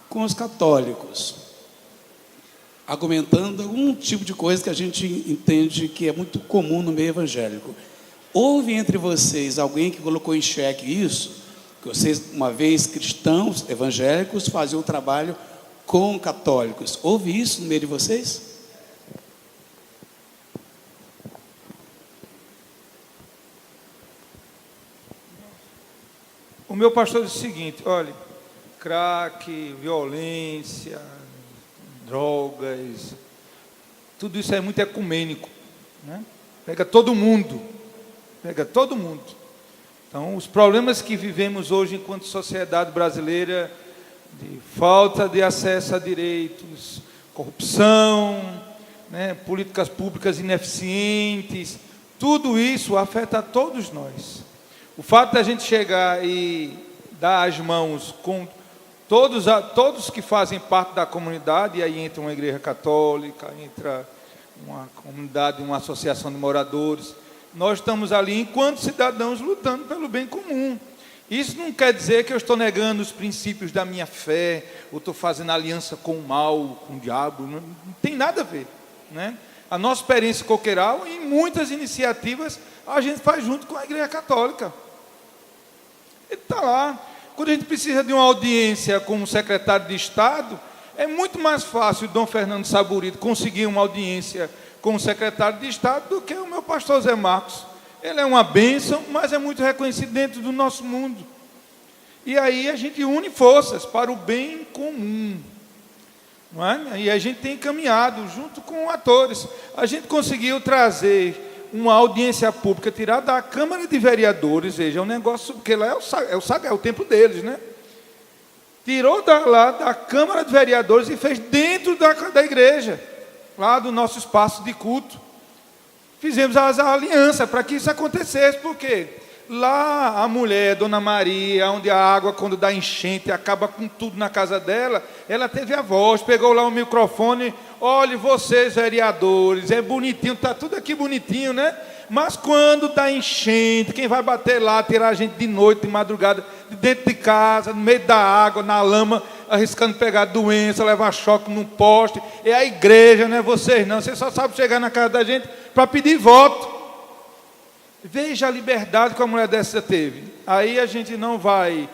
com os católicos, argumentando algum tipo de coisa que a gente entende que é muito comum no meio evangélico. Houve entre vocês alguém que colocou em xeque isso? Que vocês, uma vez cristãos, evangélicos, faziam um trabalho com católicos. Houve isso no meio de vocês? O meu pastor disse o seguinte: olha, crack, violência, drogas, tudo isso é muito ecumênico, né? Pega todo mundo. Então, os problemas que vivemos hoje enquanto sociedade brasileira, de falta de acesso a direitos, corrupção, né, políticas públicas ineficientes, tudo isso afeta a todos nós. O fato da gente chegar e dar as mãos com todos que fazem parte da comunidade, e aí entra uma igreja católica, entra uma comunidade, uma associação de moradores, nós estamos ali enquanto cidadãos lutando pelo bem comum. Isso não quer dizer que eu estou negando os princípios da minha fé, ou estou fazendo aliança com o mal, com o diabo, não tem nada a ver, né? A nossa experiência coqueiral, em muitas iniciativas, a gente faz junto com a Igreja Católica. Ele está lá. Quando a gente precisa de uma audiência com o secretário de Estado, é muito mais fácil o Dom Fernando Saburito conseguir uma audiência com o secretário de Estado do que o meu pastor Zé Marcos. Ele é uma bênção, mas é muito reconhecido dentro do nosso mundo. E aí a gente une forças para o bem comum, não é? E a gente tem caminhado junto com atores. A gente conseguiu trazer uma audiência pública tirada da Câmara de Vereadores, veja, é um negócio, porque lá é o templo deles, né? Tirou lá da Câmara de Vereadores e fez dentro da igreja, lá do nosso espaço de culto. Fizemos as alianças para que isso acontecesse, porque Lá a mulher, Dona Maria, onde a água, quando dá enchente, acaba com tudo na casa dela, ela teve a voz, pegou lá o microfone, olhe vocês vereadores, é bonitinho, está tudo aqui bonitinho, né? Mas quando dá enchente, quem vai bater lá, tirar a gente de noite, de madrugada, de dentro de casa, no meio da água, na lama, arriscando pegar doença, levar choque num poste, é a igreja, não é vocês não, vocês só sabem chegar na casa da gente para pedir voto. Veja a liberdade que a mulher dessa teve. Aí a gente não vai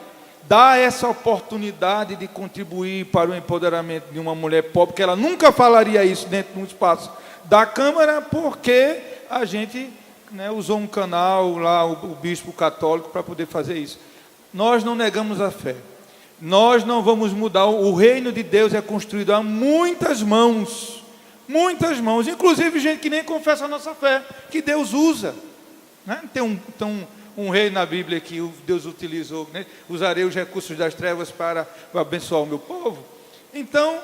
dar essa oportunidade de contribuir para o empoderamento de uma mulher pobre, porque ela nunca falaria isso dentro de um espaço da Câmara, porque a gente, né, usou um canal lá, o bispo católico, para poder fazer isso. Nós não negamos a fé. Nós não vamos mudar. O reino de Deus é construído a muitas mãos, inclusive gente que nem confessa a nossa fé, que Deus usa. Né? Tem um rei na Bíblia que Deus utilizou, né? Usarei os recursos das trevas para abençoar o meu povo. Então,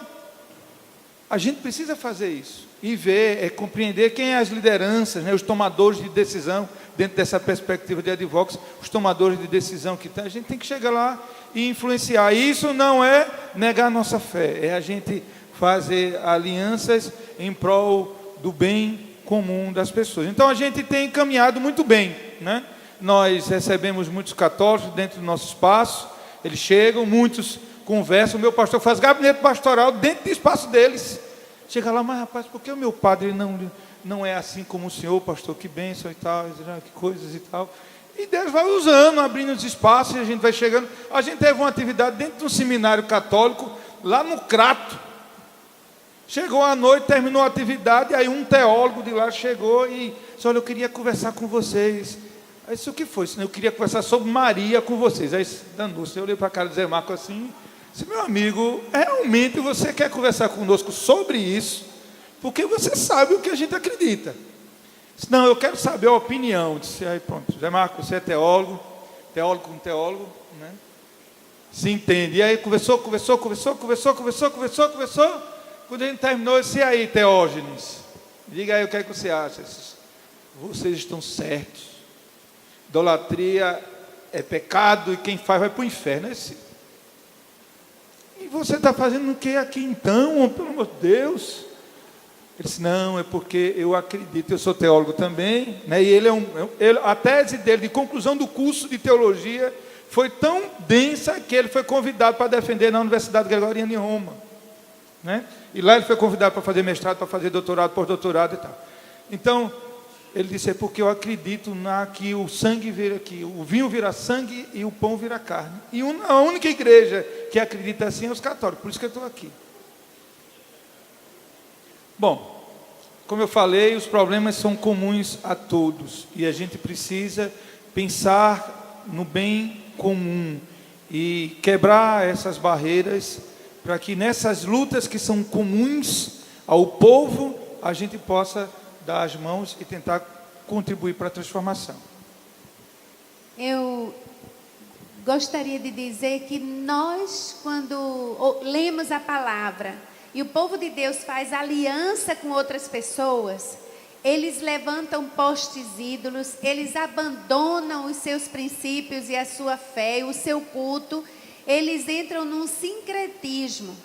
a gente precisa fazer isso e ver, compreender quem é as lideranças, né? Os tomadores de decisão, dentro dessa perspectiva de Advox, os tomadores de decisão que tem. A gente tem que chegar lá e influenciar. E isso não é negar a nossa fé, é a gente fazer alianças em prol do bem comum das pessoas. Então a gente tem caminhado muito bem, né? Nós recebemos muitos católicos dentro do nosso espaço, eles chegam, muitos conversam, o meu pastor faz gabinete pastoral dentro do espaço deles. Chega lá, mas rapaz, por que o meu padre não é assim como o senhor, pastor? Que bênção e tal, que coisas e tal. E Deus vai usando, abrindo os espaços, e a gente vai chegando. A gente teve uma atividade dentro de um seminário católico, lá no Crato. Chegou à noite, terminou a atividade, aí um teólogo de lá chegou e disse, olha, eu queria conversar com vocês. Aí disse, o que foi? Eu queria conversar sobre Maria com vocês. Aí danou-se, eu olhei para a cara de Zé Marco assim, disse, meu amigo, realmente você quer conversar conosco sobre isso? Porque você sabe o que a gente acredita. Disse, não, eu quero saber a opinião. Disse, aí pronto, Zé Marco, você é teólogo com teólogo, né? Se entende. E aí conversou. Quando a gente terminou, eu disse, e aí, Teógenes? Diga aí o que é que você acha. Vocês estão certos. Idolatria é pecado e quem faz vai para o inferno. E você está fazendo o que aqui então? Pelo amor de Deus. Ele disse, não, é porque eu acredito, eu sou teólogo também, né? E a tese dele de conclusão do curso de teologia foi tão densa que ele foi convidado para defender na Universidade Gregoriana em Roma. Né? E lá ele foi convidado para fazer mestrado, para fazer doutorado, pós-doutorado e tal. Então, ele disse, é porque eu acredito que o sangue vira aqui, o vinho vira sangue e o pão vira carne. E a única igreja que acredita assim é os católicos, por isso que eu estou aqui. Bom, como eu falei, os problemas são comuns a todos. E a gente precisa pensar no bem comum e quebrar essas barreiras para que nessas lutas que são comuns ao povo, a gente possa dar as mãos e tentar contribuir para a transformação. Eu gostaria de dizer que nós, quando lemos a palavra e o povo de Deus faz aliança com outras pessoas, eles levantam postes ídolos, eles abandonam os seus princípios e a sua fé, o seu culto, eles entram num sincretismo.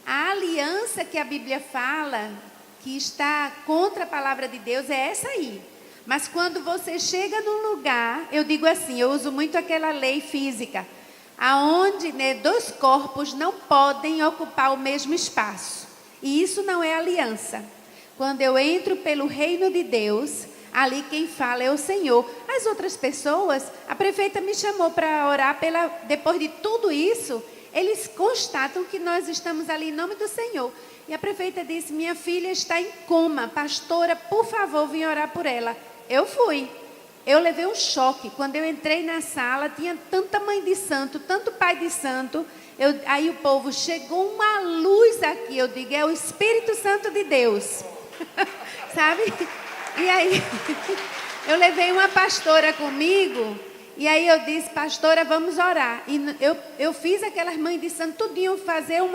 A aliança que a Bíblia fala, que está contra a palavra de Deus, é essa aí. Mas quando você chega num lugar, eu digo assim, eu uso muito aquela lei física, aonde, né, dois corpos não podem ocupar o mesmo espaço. E isso não é aliança. Quando eu entro pelo reino de Deus, ali quem fala é o Senhor. As outras pessoas, a prefeita me chamou para orar depois de tudo isso, eles constatam que nós estamos ali em nome do Senhor. E a prefeita disse, minha filha está em coma, pastora, por favor, vim orar por ela. Eu fui. Eu levei um choque. Quando eu entrei na sala, tinha tanta mãe de santo, tanto pai de santo. Aí o povo, chegou uma luz aqui. Eu digo, é o Espírito Santo de Deus. Sabe? E aí, eu levei uma pastora comigo. E aí eu disse, pastora, vamos orar. E eu fiz aquelas mães de santo tudinho fazer um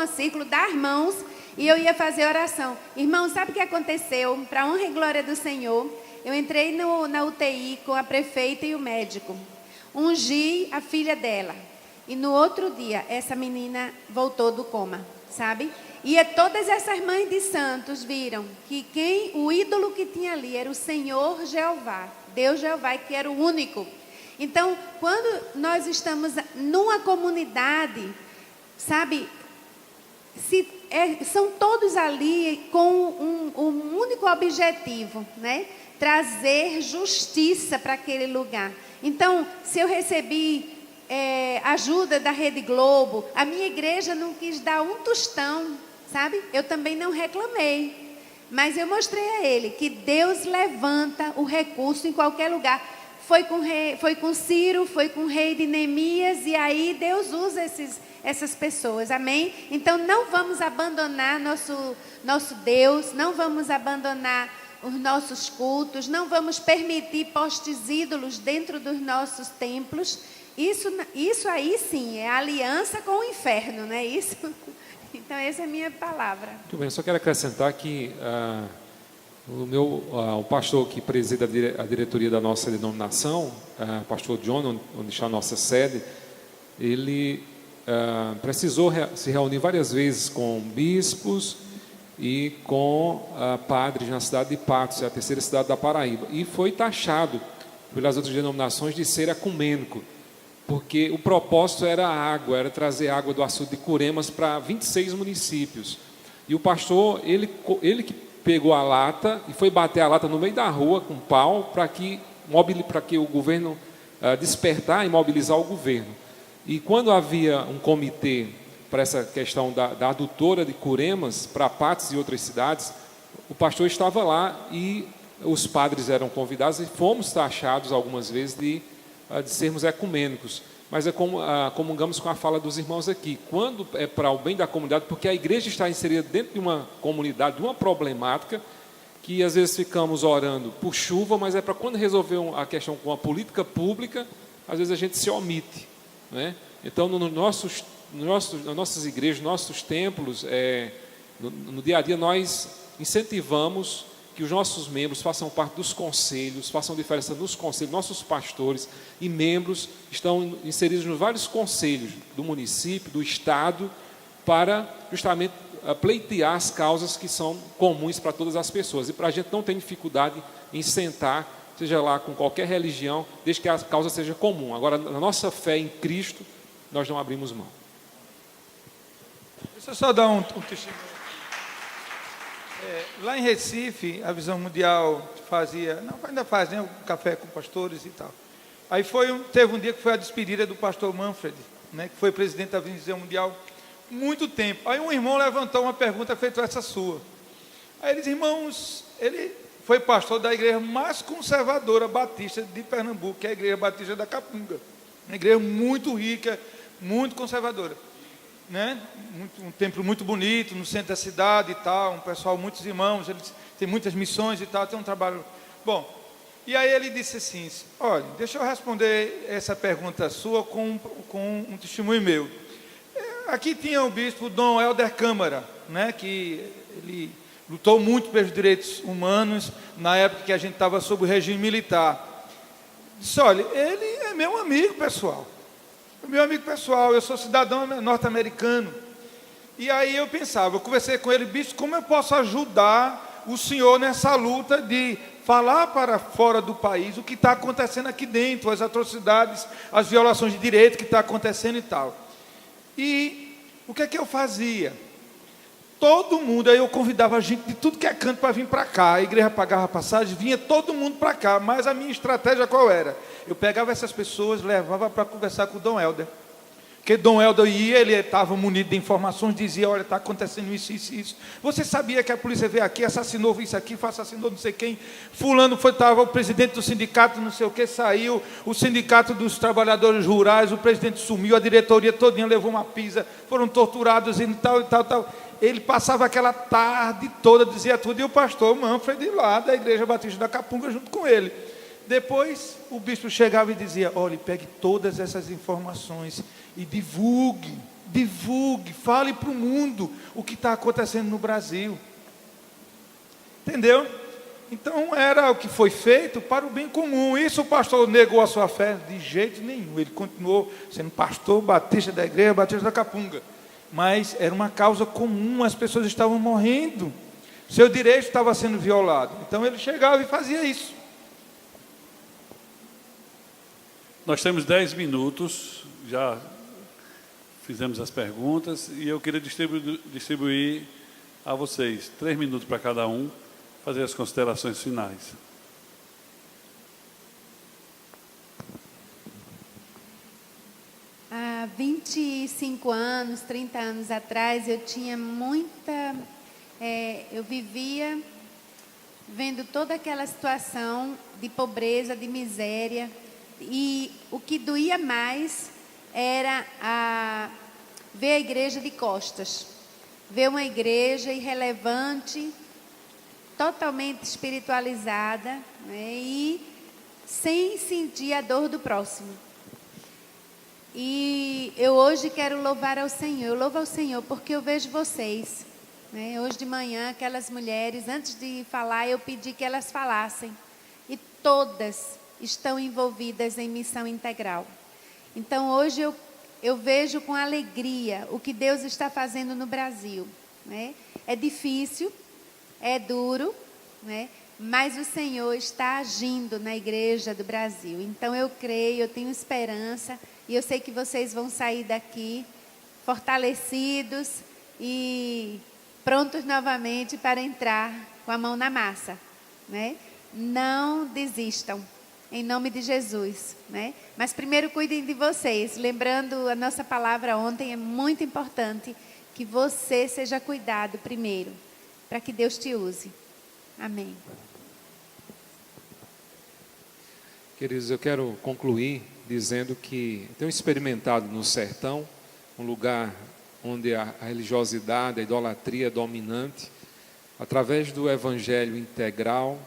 ciclo, dar mãos. E eu ia fazer oração. Irmão, sabe o que aconteceu? Para a honra e glória do Senhor, eu entrei na UTI com a prefeita e o médico. Ungi a filha dela. E no outro dia, essa menina voltou do coma, sabe? E todas essas mães de santos viram que o ídolo que tinha ali era o Senhor Jeová, Deus Jeová, que era o único. Então, quando nós estamos numa comunidade, sabe, são todos ali com um único objetivo, né? Trazer justiça para aquele lugar. Então, se eu recebi ajuda da Rede Globo, a minha igreja não quis dar um tostão, sabe? Eu também não reclamei, mas eu mostrei a ele que Deus levanta o recurso em qualquer lugar. Foi com Ciro, foi com o rei de Neemias, e aí Deus usa essas pessoas, amém? Então não vamos abandonar nosso Deus, não vamos abandonar os nossos cultos, não vamos permitir postes ídolos dentro dos nossos templos. Isso aí sim é aliança com o inferno, não é isso? Então essa é a minha palavra. Muito bem, só quero acrescentar que o pastor que preside a diretoria da nossa denominação, o pastor John, onde está a nossa sede, ele precisou se reunir várias vezes com bispos e com padres na cidade de Patos, a terceira cidade da Paraíba, e foi taxado pelas outras denominações de ser ecumênico, porque o propósito era era trazer água do açude de Curemas para 26 municípios. E o pastor, ele que pegou a lata e foi bater a lata no meio da rua com pau para que o governo despertar e mobilizar o governo. E quando havia um comitê para essa questão da adutora de Curemas para Patos e outras cidades, o pastor estava lá e os padres eram convidados e fomos taxados algumas vezes de sermos ecumênicos. Mas comungamos com a fala dos irmãos aqui. Quando é para o bem da comunidade, porque a igreja está inserida dentro de uma comunidade, de uma problemática, que às vezes ficamos orando por chuva, mas é para quando resolver a questão com a política pública, às vezes a gente se omite, né? Então, nas nossas igrejas, nossos templos, no dia a dia, nós incentivamos que os nossos membros façam parte dos conselhos, façam diferença nos conselhos. Nossos pastores e membros estão inseridos nos vários conselhos do município, do estado, para justamente pleitear as causas que são comuns para todas as pessoas. E para a gente não ter dificuldade em sentar, seja lá com qualquer religião, desde que a causa seja comum. Agora, na nossa fé em Cristo, nós não abrimos mão. Deixa eu só dar um testemunho. Lá em Recife, a Visão Mundial ainda faz, né, um café com pastores e tal. Aí teve um dia que foi a despedida do pastor Manfred, né, que foi presidente da Visão Mundial muito tempo. Aí um irmão levantou uma pergunta feita essa sua. Aí ele disse: irmãos, ele foi pastor da igreja mais conservadora batista de Pernambuco, que é a Igreja Batista da Capunga. Uma igreja muito rica, muito conservadora, né? Um templo muito bonito no centro da cidade e tal, um pessoal, muitos irmãos, eles têm muitas missões e tal, tem um trabalho bom. E aí ele disse assim: olha, deixa eu responder essa pergunta sua com um testemunho meu. Aqui tinha o bispo Dom Helder Câmara, né, que ele lutou muito pelos direitos humanos na época que a gente estava sob o regime militar. Disse: olha, ele é meu amigo pessoal. Meu amigo pessoal, eu sou cidadão norte-americano. E aí eu pensava, eu conversei com ele: bispo, como eu posso ajudar o senhor nessa luta de falar para fora do país o que está acontecendo aqui dentro, as atrocidades, as violações de direito que está acontecendo e tal. E o que é que eu fazia? Todo mundo, aí eu convidava a gente de tudo que é canto para vir para cá, a igreja pagava passagem, vinha todo mundo para cá, mas a minha estratégia qual era? Eu pegava essas pessoas, levava para conversar com o Dom Helder, porque Dom Helder ia, ele estava munido de informações, dizia: olha, está acontecendo isso, isso, isso. Você sabia que a polícia veio aqui, assassinou isso aqui, assassinou não sei quem, fulano estava o presidente do sindicato, não sei o que, saiu, o sindicato dos trabalhadores rurais, o presidente sumiu, a diretoria todinha levou uma pisa, foram torturados e tal, e tal, tal. Ele passava aquela tarde toda, dizia tudo, e o pastor Manfred lá da Igreja Batista da Capunga junto com ele. Depois o bispo chegava e dizia: olha, pegue todas essas informações e divulgue, fale para o mundo o que está acontecendo no Brasil. Entendeu? Então era o que foi feito para o bem comum. Isso o pastor negou a sua fé? De jeito nenhum. Ele continuou sendo pastor batista da igreja, batista da Capunga. Mas era uma causa comum, as pessoas estavam morrendo. Seu direito estava sendo violado. Então ele chegava e fazia isso. Nós temos 10 minutos, já fizemos as perguntas, e eu queria distribuir a vocês 3 minutos para cada um, fazer as considerações finais. Há 25 anos, 30 anos atrás, eu tinha muita... eu vivia vendo toda aquela situação de pobreza, de miséria, e o que doía mais era ver a igreja de costas, ver uma igreja irrelevante, totalmente espiritualizada, né, e sem sentir a dor do próximo. E eu hoje quero louvar ao Senhor. Eu louvo ao Senhor porque eu vejo vocês, né? Hoje de manhã, aquelas mulheres, antes de falar, eu pedi que elas falassem. E todas estão envolvidas em missão integral. Então, hoje eu vejo com alegria o que Deus está fazendo no Brasil, né? É difícil, é duro, né? Mas o Senhor está agindo na igreja do Brasil. Então, eu creio, eu tenho esperança, e eu sei que vocês vão sair daqui fortalecidos e prontos novamente para entrar com a mão na massa, né? Não desistam, em nome de Jesus, né? Mas primeiro cuidem de vocês. Lembrando a nossa palavra ontem, é muito importante que você seja cuidado primeiro, para que Deus te use. Amém. Queridos, eu quero concluir dizendo que tenho experimentado no sertão, um lugar onde a religiosidade, a idolatria é dominante, através do evangelho integral,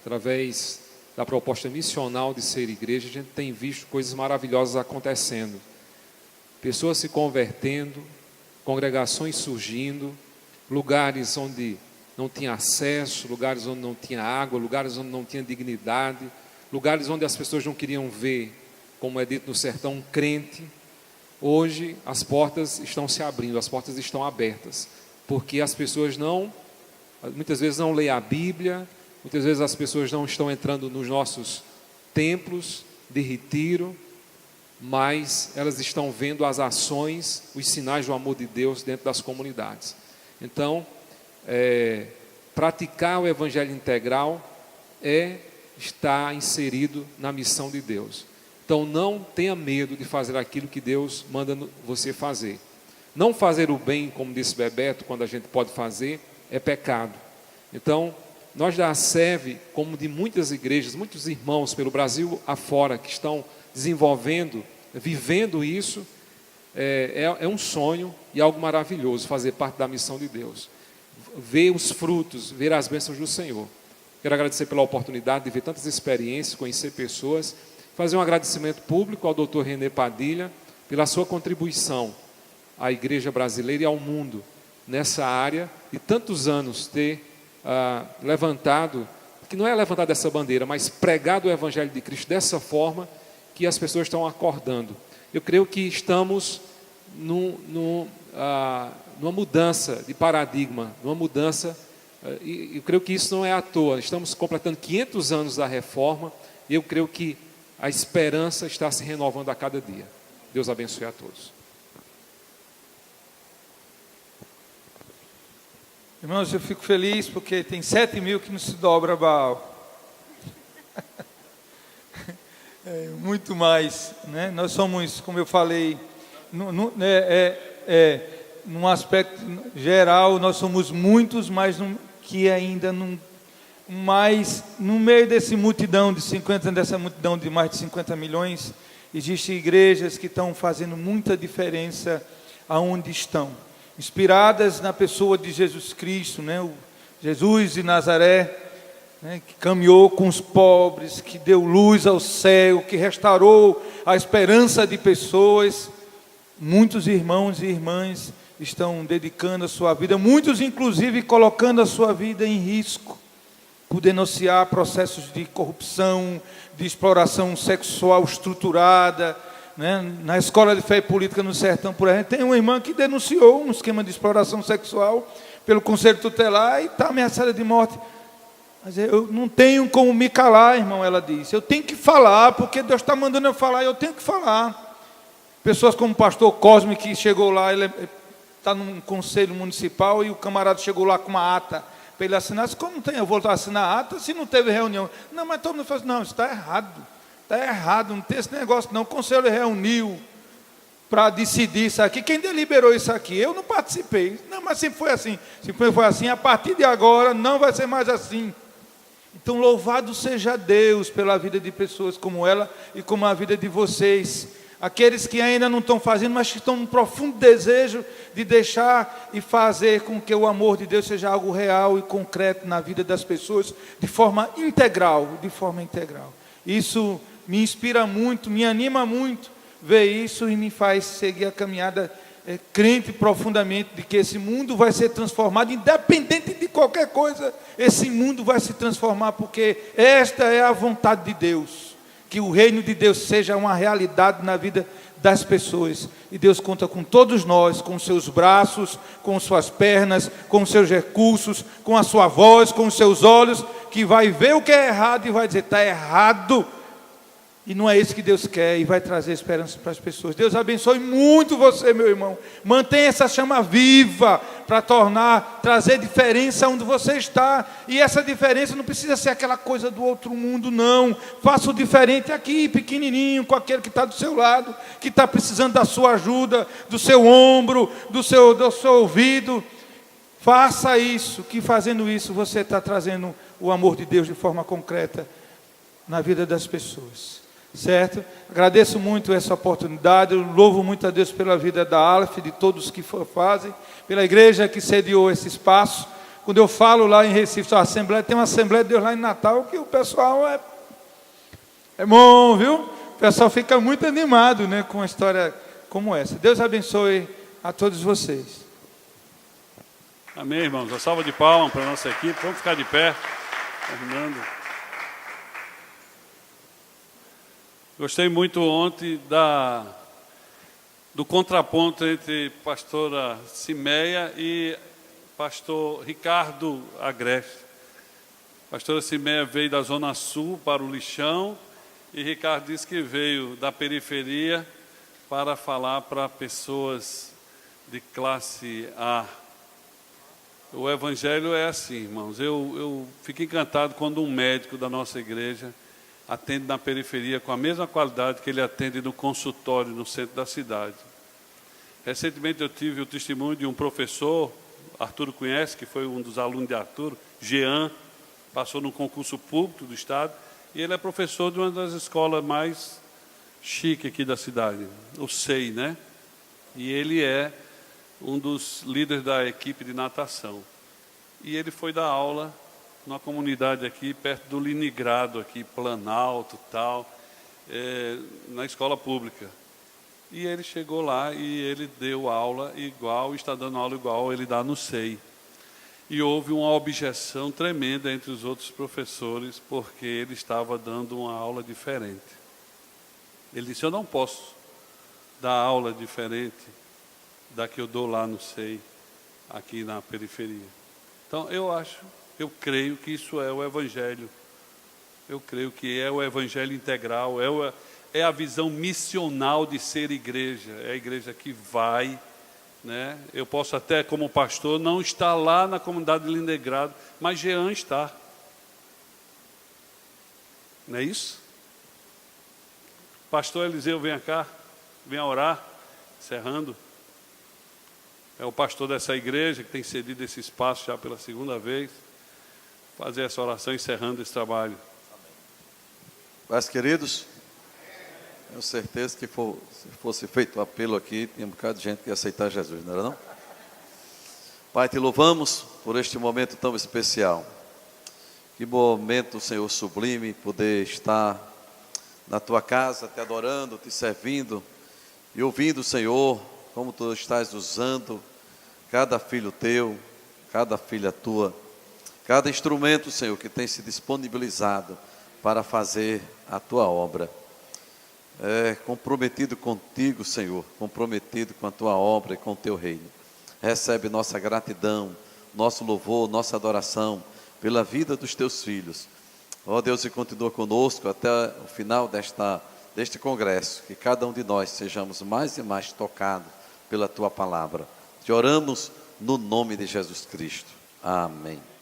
através da proposta missional de ser igreja, a gente tem visto coisas maravilhosas acontecendo. Pessoas se convertendo, congregações surgindo, lugares onde não tinha acesso, lugares onde não tinha água, lugares onde não tinha dignidade, lugares onde as pessoas não queriam ver, como é dito no sertão, um crente. Hoje as portas estão se abrindo, as portas estão abertas, porque as pessoas muitas vezes não leem a Bíblia, muitas vezes as pessoas não estão entrando nos nossos templos de retiro, mas elas estão vendo as ações, os sinais do amor de Deus dentro das comunidades. Então, praticar o evangelho integral é estar inserido na missão de Deus. Então, não tenha medo de fazer aquilo que Deus manda você fazer. Não fazer o bem, como disse Bebeto, quando a gente pode fazer, é pecado. Então, nós da ASEV, como de muitas igrejas, muitos irmãos pelo Brasil afora, que estão desenvolvendo, vivendo isso, é um sonho e algo maravilhoso fazer parte da missão de Deus. Ver os frutos, ver as bênçãos do Senhor. Quero agradecer pela oportunidade de ver tantas experiências, conhecer pessoas, fazer um agradecimento público ao Dr. René Padilha pela sua contribuição à igreja brasileira e ao mundo nessa área, e tantos anos ter levantado, que não é levantado essa bandeira, mas pregado o Evangelho de Cristo dessa forma que as pessoas estão acordando. Eu creio que estamos numa mudança de paradigma, numa mudança, e eu creio que isso não é à toa. Estamos completando 500 anos da reforma, e eu creio que a esperança está se renovando a cada dia. Deus abençoe a todos. Irmãos, eu fico feliz porque tem 7.000 que não se dobra a Baal. Muito mais, né? Nós somos, como eu falei, num aspecto geral, nós somos muitos, mas que ainda não... Mas no meio dessa multidão de mais de 50 milhões, existem igrejas que estão fazendo muita diferença aonde estão. Inspiradas na pessoa de Jesus Cristo, né? O Jesus de Nazaré, né? Que caminhou com os pobres, que deu luz ao céu, que restaurou a esperança de pessoas. Muitos irmãos e irmãs estão dedicando a sua vida, muitos inclusive colocando a sua vida em risco, por denunciar processos de corrupção, de exploração sexual estruturada, né? Na Escola de Fé e Política no Sertão, por exemplo, tem uma irmã que denunciou um esquema de exploração sexual pelo Conselho Tutelar e está ameaçada de morte. Mas eu não tenho como me calar, irmão, ela disse. Eu tenho que falar, porque Deus está mandando eu falar, eu tenho que falar. Pessoas como o pastor Cosme, que chegou lá, ele está num conselho municipal e o camarada chegou lá com uma ata para ele assinar. Como não tem, eu vou assinar a ata se não teve reunião? Não, mas todo mundo fala assim, não, isso está errado. Está errado, não tem esse negócio não. O conselho reuniu para decidir isso aqui. Quem deliberou isso aqui? Eu não participei. Não, mas sempre foi assim. Sempre foi assim. A partir de agora não vai ser mais assim. Então, louvado seja Deus pela vida de pessoas como ela e como a vida de vocês. Aqueles que ainda não estão fazendo, mas que estão num profundo desejo de deixar e fazer com que o amor de Deus seja algo real e concreto na vida das pessoas, de forma integral, Isso me inspira muito, me anima muito ver isso e me faz seguir a caminhada crente profundamente de que esse mundo vai ser transformado, independente de qualquer coisa, esse mundo vai se transformar, porque esta é a vontade de Deus, que o reino de Deus seja uma realidade na vida das pessoas, e Deus conta com todos nós, com seus braços, com suas pernas, com seus recursos, com a sua voz, com os seus olhos, que vai ver o que é errado e vai dizer, está errado, e não é isso que Deus quer, e vai trazer esperança para as pessoas. Deus abençoe muito você, meu irmão. Mantenha essa chama viva para trazer diferença onde você está. E essa diferença não precisa ser aquela coisa do outro mundo, não. Faça o diferente aqui, pequenininho, com aquele que está do seu lado, que está precisando da sua ajuda, do seu ombro, do seu ouvido. Faça isso, que fazendo isso você está trazendo o amor de Deus de forma concreta na vida das pessoas. Certo? Agradeço muito essa oportunidade, eu louvo muito a Deus pela vida da Aleph, de todos que fazem, pela igreja que sediou esse espaço. Quando eu falo lá em Recife, tem uma Assembleia de Deus lá em Natal, que o pessoal é bom, viu? O pessoal fica muito animado, né, com uma história como essa. Deus abençoe a todos vocês. Amém, irmãos. Uma salva de palmas para a nossa equipe. Vamos ficar de pé, terminando. Gostei muito ontem do contraponto entre pastora Cimeia e pastor Ricardo Agreste. Pastora Cimeia veio da Zona Sul para o Lixão e Ricardo disse que veio da periferia para falar para pessoas de classe A. O evangelho é assim, irmãos. Eu fico encantado quando um médico da nossa igreja atende na periferia com a mesma qualidade que ele atende no consultório no centro da cidade. Recentemente eu tive o testemunho de um professor, Arturo conhece, que foi um dos alunos de Arturo, Jean, passou no concurso público do estado, e ele é professor de uma das escolas mais chiques aqui da cidade, o SEI, né? E ele é um dos líderes da equipe de natação. E ele foi dar aula numa comunidade aqui, perto do Linigrado, aqui, Planalto, tal, na escola pública. E ele chegou lá e ele deu aula igual, está dando aula igual ele dá no SEI. E houve uma objeção tremenda entre os outros professores, porque ele estava dando uma aula diferente. Ele disse, eu não posso dar aula diferente da que eu dou lá no SEI, aqui na periferia. Então, eu creio que isso é o Evangelho. Eu creio que é o Evangelho integral, é a visão missional de ser igreja. É a igreja que vai, né? Eu posso até, como pastor, não estar lá na comunidade de Linigrado, mas Jean está. Não é isso? Pastor Eliseu, venha cá, venha orar, encerrando. É o pastor dessa igreja que tem cedido esse espaço já pela segunda vez. Fazer essa oração encerrando esse trabalho. Pais queridos, tenho certeza que se fosse feito o apelo aqui, tinha um bocado de gente que ia aceitar Jesus, não era não? Pai, te louvamos por este momento tão especial. Que momento, Senhor, sublime, poder estar na tua casa, te adorando, te servindo e ouvindo, Senhor, como tu estás usando cada filho teu, cada filha tua, cada instrumento, Senhor, que tem se disponibilizado para fazer a tua obra. Comprometido contigo, Senhor, comprometido com a tua obra e com o teu reino. Recebe nossa gratidão, nosso louvor, nossa adoração pela vida dos teus filhos. Ó Deus, e continua conosco até o final deste congresso, que cada um de nós sejamos mais e mais tocados pela tua palavra. Te oramos no nome de Jesus Cristo. Amém.